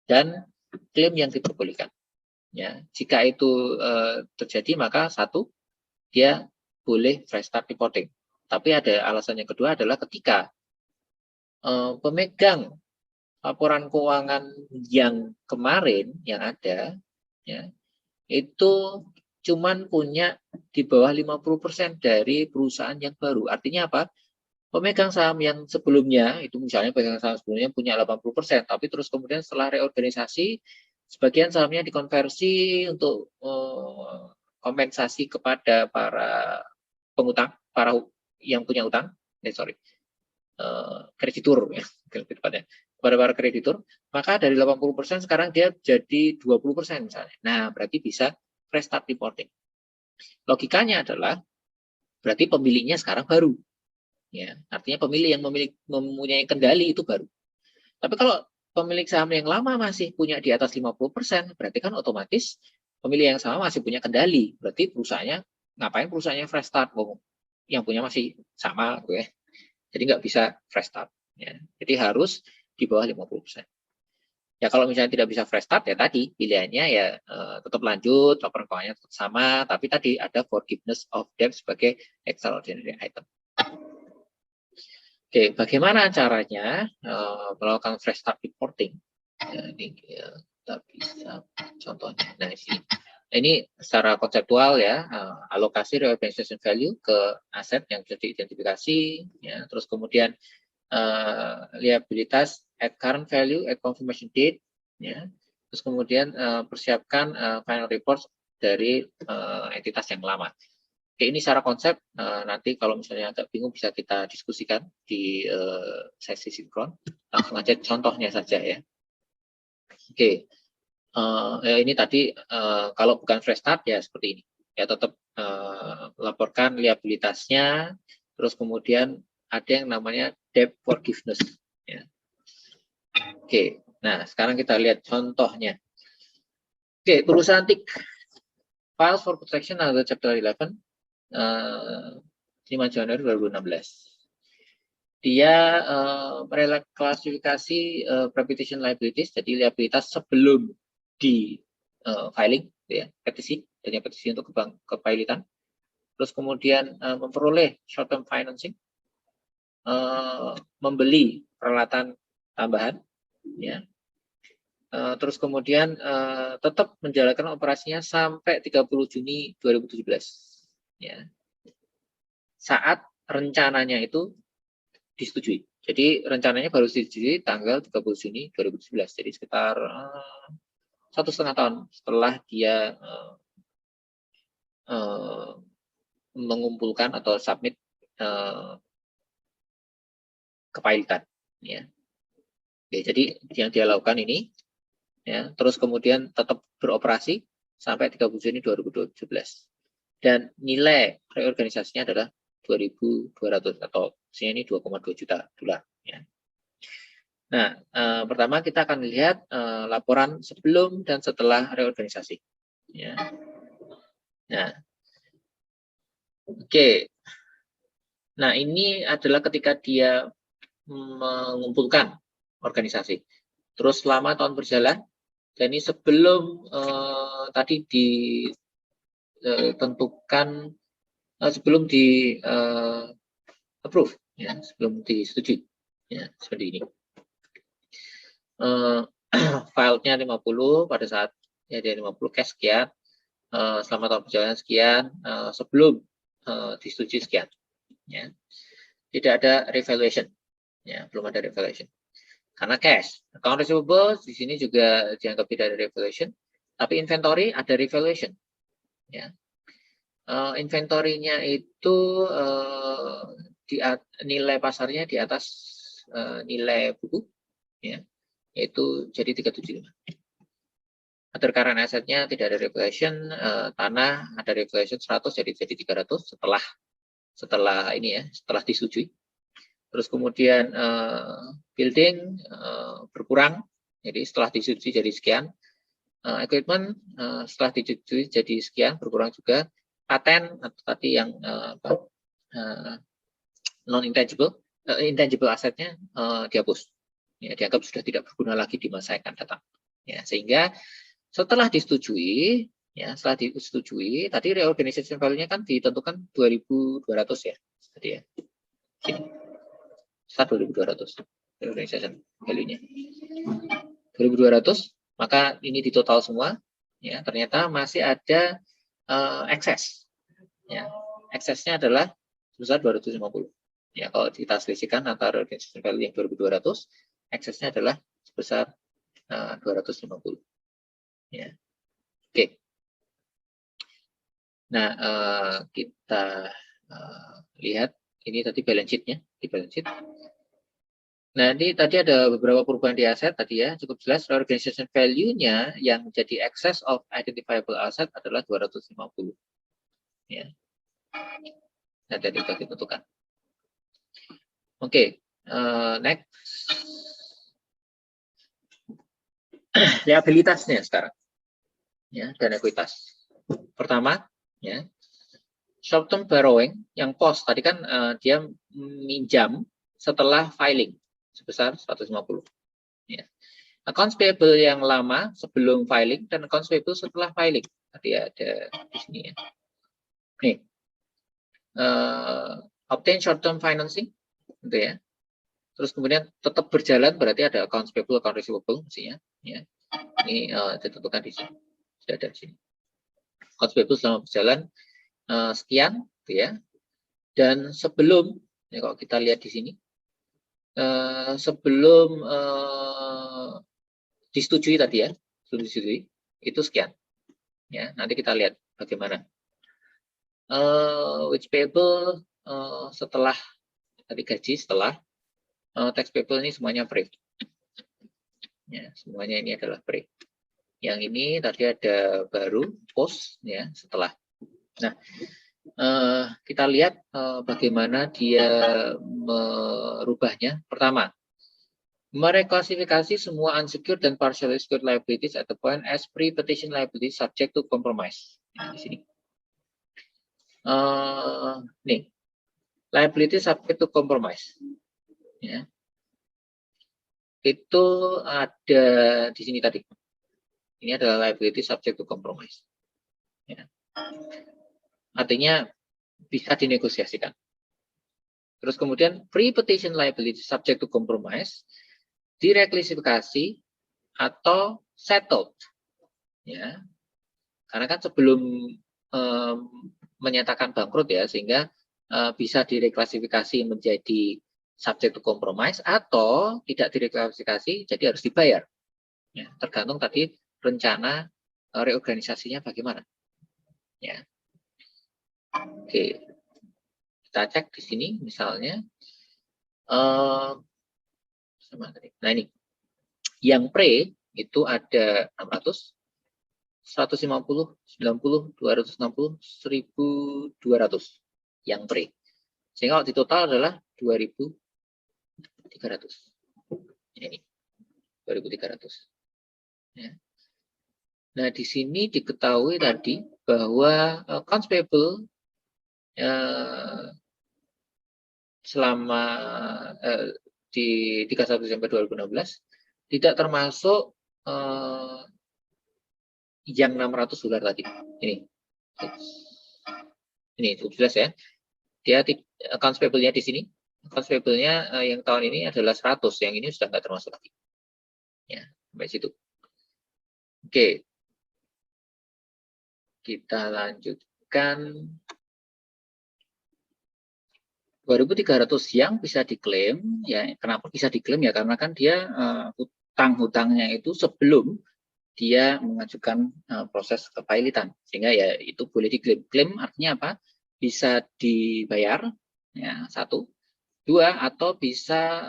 dan klaim yang diperbolehkan. Ya, jika itu terjadi maka satu dia boleh fresh start reporting. Tapi ada alasan yang kedua adalah ketika pemegang laporan keuangan yang kemarin yang ada, ya, itu cuman punya di bawah 50% dari perusahaan yang baru. Artinya apa? Pemegang saham yang sebelumnya, itu misalnya pemegang saham sebelumnya punya 80%, tapi terus kemudian setelah reorganisasi, sebagian sahamnya dikonversi untuk kompensasi kepada para pengutang, para yang punya utang, kreditur, ya, lebih tepatnya, kepada para kreditur, maka dari 80% sekarang dia jadi 20% misalnya. Nah, berarti bisa fresh start reporting. Logikanya adalah berarti pemiliknya sekarang baru. Ya, artinya pemilih yang mempunyai kendali itu baru. Tapi kalau pemilik saham yang lama masih punya di atas 50%, berarti kan otomatis pemilih yang sama masih punya kendali. Berarti perusahaannya, ngapain perusahaannya fresh start? Yang punya masih sama, gue. Jadi nggak bisa fresh start. Ya. Jadi harus di bawah 50%. Ya kalau misalnya tidak bisa fresh start, ya tadi pilihannya ya tetap lanjut, laporan keuangannya tetap sama, tapi tadi ada forgiveness of debt sebagai extraordinary item. Oke, bagaimana caranya melakukan fresh start reporting? Ya, ini kita bisa contohnya. Nah, ini secara konseptual ya, alokasi reorganization value ke aset yang sudah diidentifikasi, ya, terus kemudian liabilitas at current value at confirmation date, ya, terus kemudian persiapkan final report dari entitas yang lama. Oke, ini secara konsep, nanti kalau misalnya agak bingung bisa kita diskusikan di sesi sinkron. Langsung aja contohnya saja ya. Oke, ini tadi kalau bukan fresh start ya seperti ini. Ya tetap laporkan liabilitasnya, terus kemudian ada yang namanya debt forgiveness. Ya. Oke, nah sekarang kita lihat contohnya. Oke, perusahaan TIK Files for Protection under Chapter 11. 5 Januari 2016. Dia mereklasifikasi repetition liabilities, jadi liabilitas sebelum di filing, ya, petisi, dan petisi untuk kepailitan. Terus kemudian memperoleh short term financing, membeli peralatan tambahan, ya. Terus kemudian tetap menjalankan operasinya sampai 30 Juni 2017. Ya. Saat rencananya itu disetujui. Jadi rencananya baru disetujui tanggal 30 Juni 2017. Jadi sekitar 1,5 tahun setelah dia mengumpulkan atau submit kepailitan. Ya. Oke, jadi yang dia lakukan ini, ya, terus kemudian tetap beroperasi sampai 30 Juni 2017. Dan nilai reorganisasinya adalah 2.200 atau ini 2,2 juta dolar. Ya. Nah, pertama kita akan lihat laporan sebelum dan setelah reorganisasi. Ya. Nah, oke. Nah, ini adalah ketika dia mengumpulkan organisasi. Terus selama tahun berjalan, dan ini sebelum tadi ditentukan, sebelum di approve, ya, sebelum disetujui, ya, seperti ini. Filenya 50 pada saat ya dia 50 cash sekian, selama tahun perjalanan sekian, sebelum disetujui sekian, ya. Tidak ada revaluation, ya, belum ada revaluation karena cash. Account receivable di sini juga dianggap tidak ada revaluation, tapi inventory ada revaluation, ya. Inventorinya itu nilai pasarnya di atas nilai buku, ya, yaitu jadi 375. Other current assetnya tidak ada revaluation, tanah ada revaluation 100 jadi 300 setelah ini ya, setelah disetujui. Terus kemudian building berkurang, jadi setelah disetujui jadi sekian. Equipment setelah disetujui jadi sekian, berkurang juga. Paten atau tadi yang non-intangible, intangible asetnya dihapus. Ya, dianggap sudah tidak berguna lagi di masa yang akan datang. Ya, sehingga setelah disetujui, Ya, setelah disetujui, tadi reorganization value-nya kan ditentukan 2.200 ya, tadi ya. Sini. 2.200 reorganization value-nya. 2.200, maka ini di total semua. Ya, ternyata masih ada excess. Ya, excess-nya adalah sebesar 250. Ya, kalau kita selisihkan antara reorganization value yang 2.200, excess-nya adalah sebesar 250. Ya. Oke. Nah, kita lihat ini tadi balance sheet-nya di balance sheet. Nah, ini tadi ada beberapa perubahan di aset tadi ya, cukup jelas reorganization value-nya yang jadi excess of identifiable asset adalah 250. Ya. Nah, tadi sudah ditentukan. Oke, next. Liabilitasnya sekarang. Ya, dan ekuitas. Pertama, ya, short term borrowing yang pos tadi kan dia minjam setelah filing sebesar 150. Ya. Accounts payable yang lama sebelum filing dan accounts payable setelah filing. Tadi ada di sini ya. Nih, obtain short term financing, gitu ya. Terus kemudian tetap berjalan berarti ada accounts payable, account receivable mestinya. Ya. Ini ditentukan di sini. Sudah ada di sini. Accounts payable selama berjalan sekian, gitu ya. Dan sebelum, ya kalau kita lihat di sini, sebelum disetujui tadi ya, sebelum disetujui itu sekian. Ya, nanti kita lihat bagaimana. Which payable setelah tadi gaji, setelah tax payable ini semuanya pre. Ya, semuanya ini adalah pre. Yang ini tadi ada baru post ya setelah. Nah, kita lihat bagaimana dia merubahnya. Pertama, mereklasifikasi semua unsecured dan partially secured liabilities at the point as pre-petition liabilities subject to compromise. Nah, di sini. Nih, liability subject to compromise. Ya. Itu ada di sini tadi. Ini adalah liability subject to compromise. Ya. Artinya bisa dinegosiasikan. Terus kemudian pre-petition liability subject to compromise direklasifikasi atau settled. Ya. Karena kan sebelum menyatakan bangkrut ya, sehingga bisa direklasifikasi menjadi subject to compromise atau tidak direklasifikasi jadi harus dibayar. Ya, tergantung tadi rencana reorganisasinya bagaimana. Ya. Oke. Kita cek di sini misalnya nah ini yang pre itu ada 600, 150, 90, 260, 1.200 yang pre. Sehingga di total adalah 2.300. Ini 2.300. Ya. Nah, di sini diketahui tadi bahwa accounts payable selama di 31 Desember 2016 tidak termasuk yang 600 dolar tadi. Ini cukup jelas ya. Dia accounts payable-nya di sini. Accounts payable-nya yang tahun ini adalah 100, yang ini sudah nggak termasuk lagi. Ya, sampai situ. Oke. Kita lanjutkan. 2.300 yang bisa diklaim, ya kenapa bisa diklaim ya karena kan dia hutang-hutangnya itu sebelum dia mengajukan proses kepailitan, sehingga ya itu boleh diklaim. Klaim artinya apa? Bisa dibayar, ya satu, dua atau bisa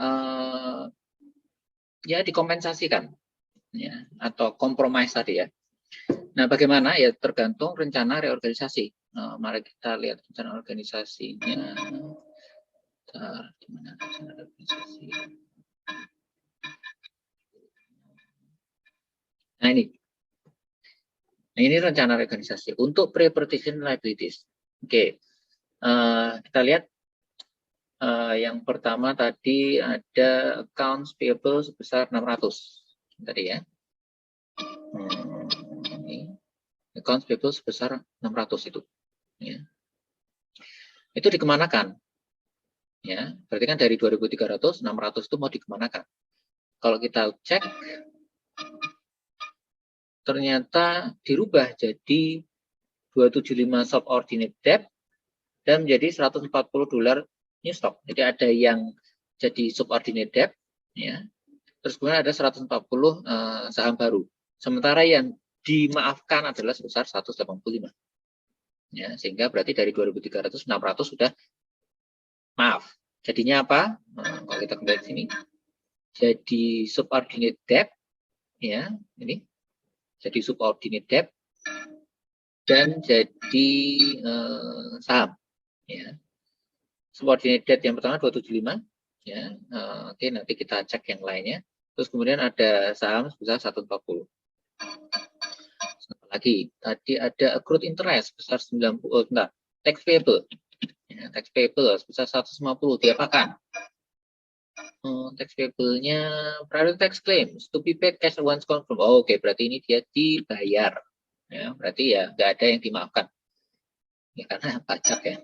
ya dikompensasikan, ya atau kompromis tadi ya. Nah, bagaimana ya tergantung rencana reorganisasi. Mari kita lihat rencana organisasinya. Di mana rencana reorganisasi? Nah ini rencana reorganisasi untuk pre-partition liabilities. Oke, kita lihat yang pertama tadi ada accounts payable sebesar 600 tadi ya. Ini accounts payable sebesar 600 itu. Ya. Itu dikemanakan? Ya, berarti kan dari 2.300, 600 itu mau dikemanakan? Kalau kita cek, ternyata dirubah jadi 275 subordinate debt dan menjadi $140 new stock. Jadi ada yang jadi subordinate debt, ya. Terus kemudian ada 140 saham baru. Sementara yang dimaafkan adalah sebesar 185. Ya, sehingga berarti dari 2.300, 600 sudah maaf. Jadinya apa? Kalau kita kembali ke sini, jadi subordinate debt, ya, ini jadi subordinate debt dan jadi saham, ya. Subordinate debt yang pertama 275, ya. Oke, nanti kita cek yang lainnya. Terus kemudian ada saham sebesar 140. Lagi, tadi ada accrued interest sebesar 90, tax payable. Ya, tax payable sebesar 150 diapakan? Tax payable-nya private tax claims to be paid cash once confirmed. Oh, oke, berarti ini dia dibayar. Ya, berarti ya nggak ada yang dimaafkan. Ya, karena pajak ya.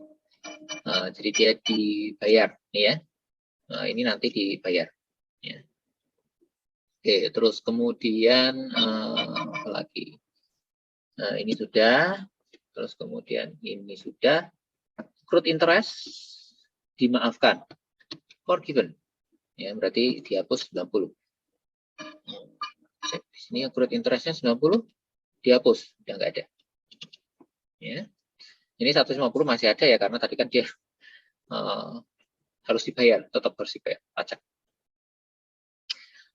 Jadi dia dibayar, nih ya. Ini nanti dibayar. Ya. Oke, terus kemudian apa lagi? Ini sudah. Terus kemudian ini sudah. Accrued interest dimaafkan. Forgiven. Ya, berarti dihapus 90. Cek di sini accrued interestnya 90 dihapus, udah nggak ada. Ya. Ini 150 masih ada ya karena tadi kan dia harus dibayar, tetap harus dibayar pajak.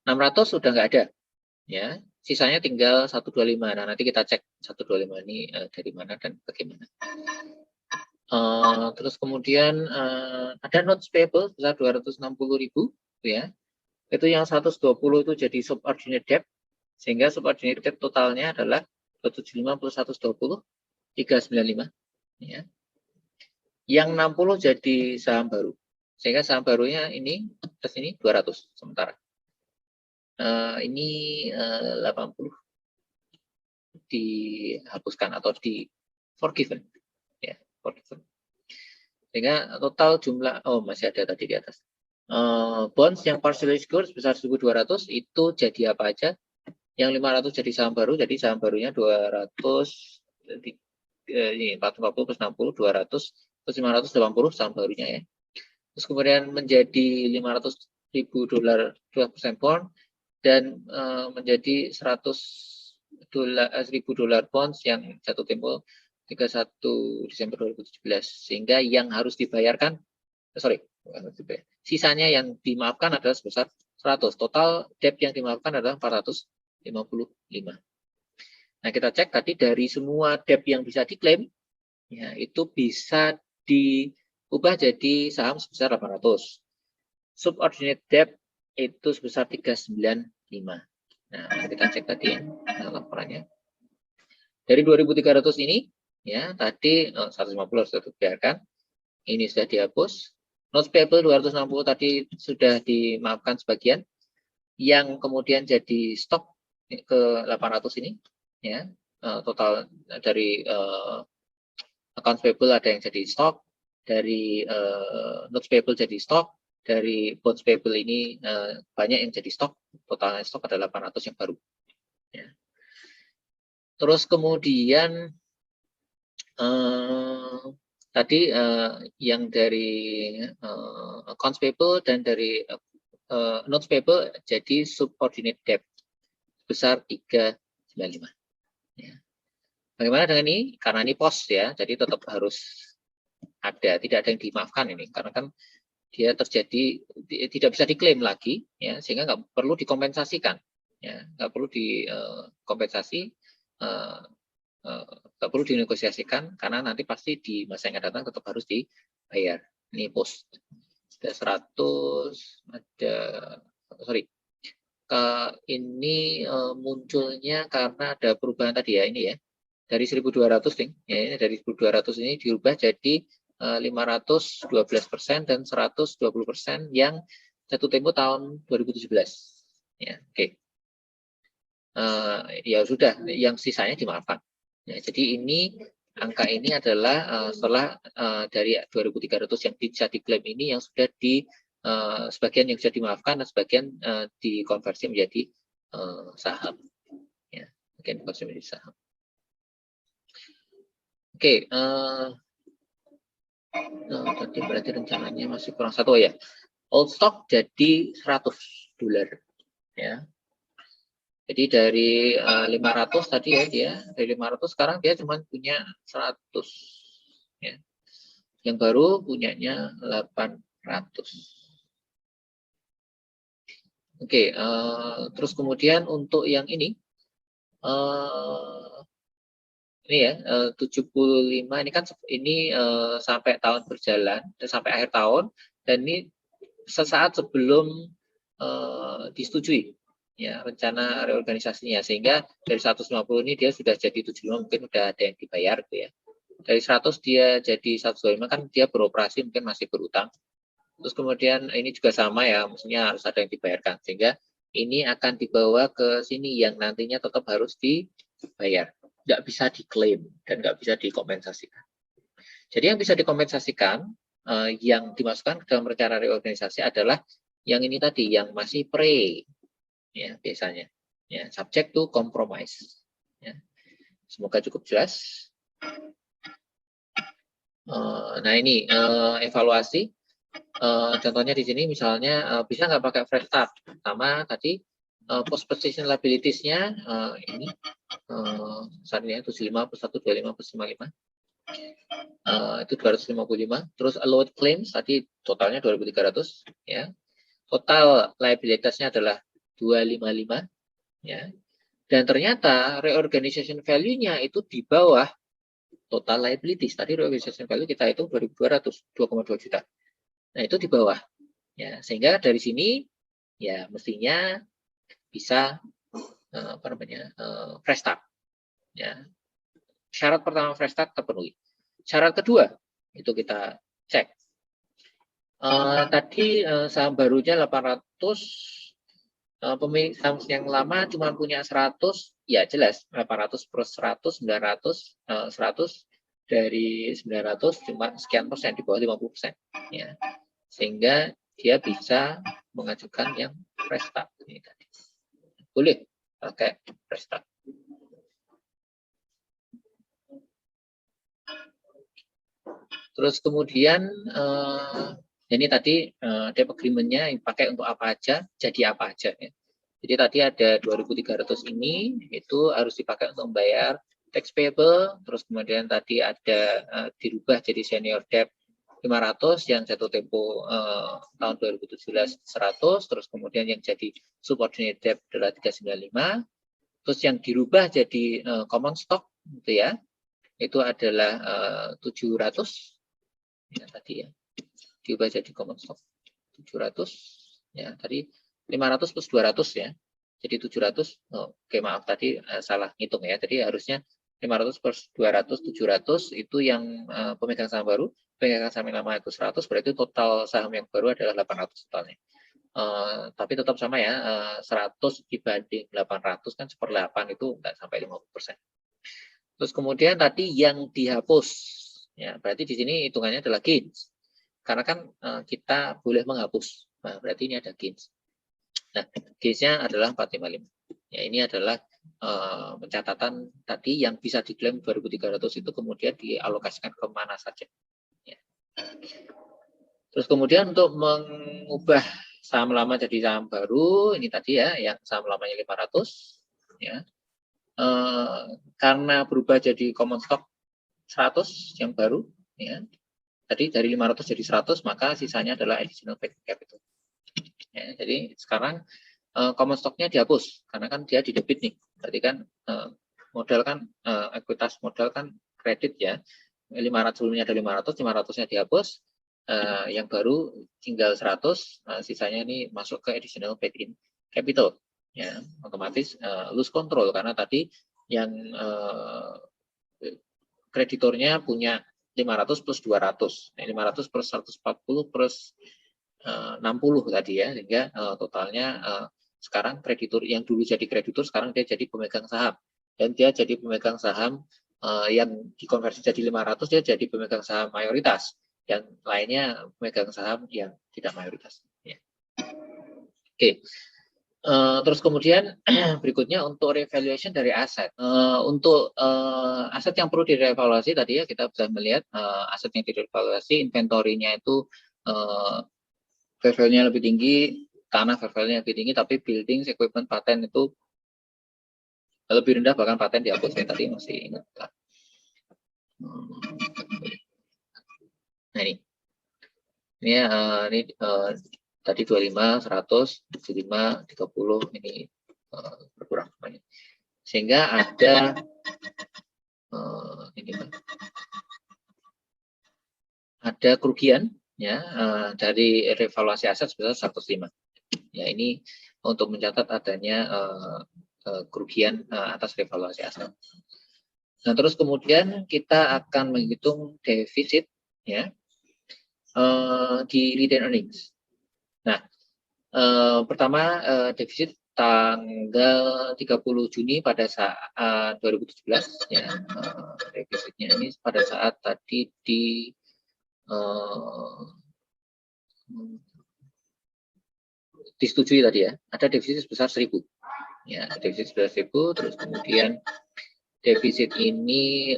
600 sudah nggak ada. Ya, sisanya tinggal 125. Nah, nanti kita cek 125 ini dari mana dan bagaimana. Terus kemudian ada notes payable sebesar 260.000, ya. Itu yang 120 itu jadi subordinate debt, sehingga subordinate debt totalnya adalah 275 plus 120, 395. Ya. Yang 60 jadi saham baru, sehingga saham barunya ini plus ini 200 sementara. Ini 80 dihapuskan atau di forgiven, ya, forgiven. Sehingga total jumlah, oh masih ada tadi di atas. Bonds yang partially secured sebesar 1.200 itu jadi apa aja? Yang 500 jadi saham baru, jadi saham barunya 200, ini 440 plus 60, 200 plus 580 saham barunya ya. Terus kemudian menjadi $500.000 2% bond dan menjadi $100.000 bonds yang jatuh tempo 31 Desember 2017, sehingga yang harus dibayarkan, sisanya yang dimaafkan adalah sebesar 100. Total debt yang dimaafkan adalah 455. Nah, kita cek tadi dari semua debt yang bisa diklaim, ya, itu bisa diubah jadi saham sebesar 800. Subordinate debt itu sebesar 395. Nah, kita cek tadi ya, laporannya. Dari 2.300 ini, ya, tadi 150 sudah dibiarkan. Ini sudah dihapus. Notes payable 260 tadi sudah dimaafkan sebagian. Yang kemudian jadi stok ke 800 ini, ya, total dari accounts payable ada yang jadi stok, dari notes payable jadi stok, dari bonds payable ini banyak yang jadi stok, totalnya stok ada 800 yang baru. Ya. Terus kemudian tadi yang dari accounts payable dan dari notes payable jadi subordinate debt sebesar 395. Ya. Bagaimana dengan ini? Karena ini pos ya, jadi tetap harus ada, tidak ada yang dimaafkan ini, karena kan dia terjadi tidak bisa diklaim lagi, ya, sehingga nggak perlu dikompensasikan, ya, nggak perlu dikompensasi, nggak perlu dinegosiasikan, karena nanti pasti di masa yang akan datang tetap harus dibayar. Ini post ada 100, ada ini munculnya karena ada perubahan tadi ya, ini ya. Dari 1.200 nih, ya, ini dari 1.200 ini diubah jadi 512% dan 120% yang jatuh tempo tahun 2017. Ya, oke. Ya sudah, yang sisanya dimaafkan. Ya, jadi ini angka ini adalah setelah dari 2.300 yang bisa diklaim ini yang sudah sebagian yang sudah dimaafkan dan sebagian dikonversi menjadi saham. Ya, bagian dikonversi menjadi saham. Oke, tadi berarti rencananya masih kurang satu ya. Old stock jadi $100 ya. Jadi dari 500 tadi ya dia dari 500 sekarang dia cuma punya 100 ya. Yang baru punyanya 800. Oke, terus kemudian untuk yang ini ya 75 ini kan ini sampai tahun berjalan sampai akhir tahun dan ini sesaat sebelum disetujui ya rencana reorganisasinya sehingga dari 150 ini dia sudah jadi 75 mungkin sudah ada yang dibayar tuh ya. Dari 100 dia jadi 125 kan dia beroperasi mungkin masih berutang. Terus kemudian ini juga sama ya, maksudnya harus ada yang dibayarkan sehingga ini akan dibawa ke sini yang nantinya tetap harus dibayar. Nggak bisa diklaim dan nggak bisa dikompensasikan. Jadi yang bisa dikompensasikan yang dimasukkan ke dalam rencana reorganisasi adalah yang ini tadi, yang masih pre, ya biasanya, ya subject to compromise. Ya. Semoga cukup jelas. Nah ini evaluasi. Contohnya di sini misalnya bisa nggak pakai fresh start, sama tadi post position liabilities-nya ini saat ini 75 plus 1 25 plus 55 itu 255. Terus allowed claims tadi totalnya 2.300 ya. Total liabilitasnya adalah 255 ya. Dan ternyata reorganization value-nya itu di bawah total liabilities. Tadi reorganization value kita itu 2.200, 2,2 juta. Nah, itu di bawah ya. Sehingga dari sini ya mestinya bisa fresh start ya. Syarat pertama fresh start terpenuhi. Syarat kedua itu kita cek. Tadi saham barunya 800, pemilik saham yang lama cuma punya 100, ya jelas 800 plus 100 900, 100 dari 900 cuma sekian persen, di bawah 50% ya. Sehingga dia bisa mengajukan yang fresh start ini tadi. Boleh pakai fresh start. Terus kemudian ini tadi debt agreement-nya pakai untuk apa aja, jadi apa aja ya. Jadi tadi ada 2.300 ini itu harus dipakai untuk membayar tax payable, terus kemudian tadi ada dirubah jadi senior debt 500 yang jatuh tempo tahun 2017 100, terus kemudian yang jadi subordinate debt adalah 395, terus yang dirubah jadi common stock gitu ya, itu adalah 700 ya tadi ya, diubah jadi common stock 700 ya tadi 500 plus 200 ya, jadi 700. Oke maaf tadi salah ngitung ya, jadi harusnya 500 plus 200 700 itu yang pemegang saham baru, pemegang saham yang lama itu 100, berarti total saham yang baru adalah 800 totalnya. Tapi tetap sama ya, 100 dibanding 800 kan 1/8 itu nggak sampai 50%. Terus kemudian tadi yang dihapus ya, berarti di sini hitungannya adalah gains. Karena kan kita boleh menghapus. Nah, berarti ini ada gains. Nah, gains-nya adalah 455. Ya, ini adalah pencatatan tadi yang bisa diklaim 2.300 itu kemudian dialokasikan ke mana saja. Ya. Terus kemudian untuk mengubah saham lama jadi saham baru, ini tadi ya, yang saham lamanya 500. Ya. Karena berubah jadi common stock 100 yang baru, ya. Tadi dari 500 jadi 100, maka sisanya adalah additional paid capital. Ya, jadi sekarang common stock-nya dihapus karena kan dia di debit nih. Berarti kan modal kan ekuitas modal kan kredit ya. 500 sebelumnya ada 500, 500-nya dihapus. Yang baru tinggal 100, sisanya ini masuk ke additional paid in capital. Ya, otomatis lose control karena tadi yang kreditornya punya 500 plus 200. Nah, 500 plus 140 plus 60 tadi ya, sehingga totalnya sekarang kreditur yang dulu jadi kreditur sekarang dia jadi pemegang saham, dan dia jadi pemegang saham yang dikonversi jadi 500 dia jadi pemegang saham mayoritas, yang lainnya pemegang saham yang tidak mayoritas. Ya. Oke. Terus kemudian berikutnya untuk revaluation dari aset. Untuk aset yang perlu direvaluasi tadi ya kita bisa melihat aset yang direvaluasi, inventory-nya itu fair value-nya lebih tinggi, tanah fair value-nya lebih tinggi, tapi buildings, equipment, paten itu lebih rendah, bahkan paten dihapus. Saya tadi masih ingat. Nah ini tadi 25, 100, 75, 30 ini berkurang semuanya. Sehingga ada ini ada kerugian ya dari revaluasi aset sebesar 105. Ya ini untuk mencatat adanya kerugian atas revaluasi aset. Nah, terus kemudian kita akan menghitung defisit ya di retained earnings. Nah, pertama defisit tanggal 30 Juni pada saat 2017 ya defisitnya ini pada saat tadi disetujui tadi ya, ada defisit sebesar 1.000 ya, defisit sebesar 1.000. Terus kemudian defisit ini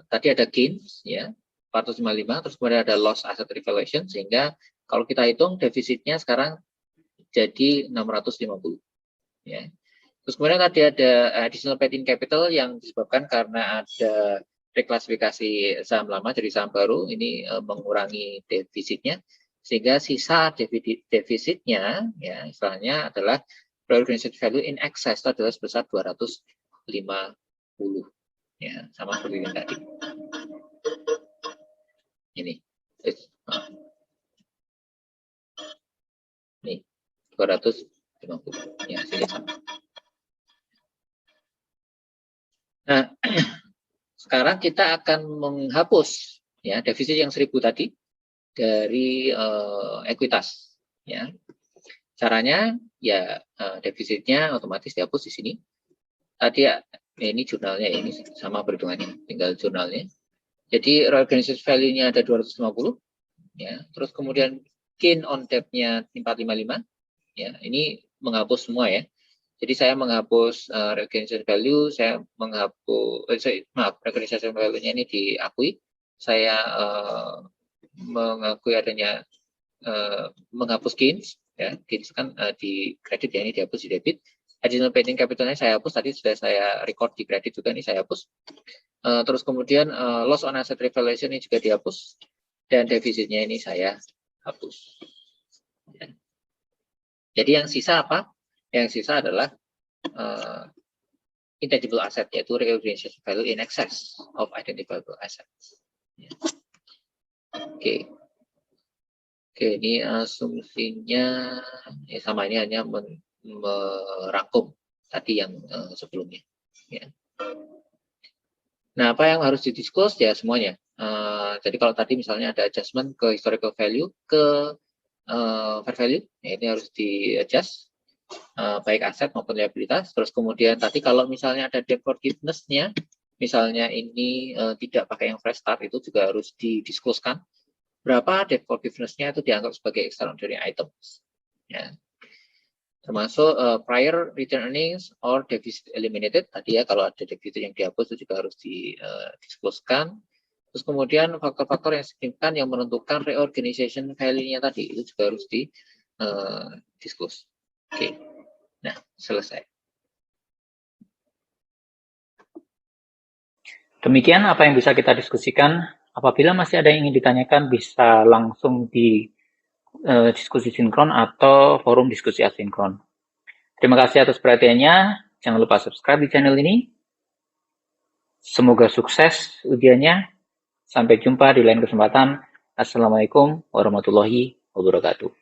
tadi ada gains ya 455, terus kemudian ada loss asset revaluation, sehingga kalau kita hitung defisitnya sekarang jadi 650 ya. Terus kemudian tadi ada additional paid in capital yang disebabkan karena ada reklasifikasi saham lama jadi saham baru, ini mengurangi defisitnya, sehingga sisa defisitnya ya istilahnya adalah reorganization value in excess itu adalah sebesar 250 ya, sama seperti yang tadi ini 250 ya, sini sama. Nah, sekarang kita akan menghapus ya defisit yang 1.000 tadi dari ekuitas ya. Caranya ya defisitnya otomatis dihapus di sini. Tadi ya ini jurnalnya ya, ini sama perhitungannya, tinggal jurnalnya. Jadi reorganization value-nya ada 250 ya. Terus kemudian gain on debt-nya 455 ya. Ini menghapus semua ya. Jadi saya menghapus reorganization value, saya menghapus reorganization value-nya ini diakui. Saya mengakui adanya menghapus gains ya, gains kan di kredit ya, ini dihapus di debit. Additional paid in capital-nya saya hapus, tadi sudah saya record di kredit juga, ini saya hapus. Terus kemudian loss on asset revaluation ini juga dihapus, dan defisitnya ini saya hapus. Ya. Jadi yang sisa apa? Yang sisa adalah intangible asset, yaitu reorganization value in excess of identifiable assets. Ya. Oke, ini asumsinya ya sama, ini hanya merangkum tadi yang sebelumnya. Ya. Nah, apa yang harus didisclose ya semuanya. Jadi kalau tadi misalnya ada adjustment ke historical value, ke fair value, ya ini harus di-adjust, baik aset maupun liabilitas. Terus kemudian tadi kalau misalnya ada debt forgiveness-nya, misalnya ini tidak pakai yang fresh start, itu juga harus didisclosekan. Berapa debt forgiveness-nya itu dianggap sebagai extraordinary items. Ya. Termasuk prior return earnings or deficit eliminated. Tadi ya kalau ada deficit yang dihapus itu juga harus didisclosekan. Terus kemudian faktor-faktor yang signifikan yang menentukan reorganization value-nya tadi itu juga harus di-disclose. Oke. Nah, selesai. Demikian apa yang bisa kita diskusikan. Apabila masih ada yang ingin ditanyakan, bisa langsung di diskusi sinkron atau forum diskusi asinkron. Terima kasih atas perhatiannya. Jangan lupa subscribe di channel ini. Semoga sukses ujiannya. Sampai jumpa di lain kesempatan. Assalamualaikum warahmatullahi wabarakatuh.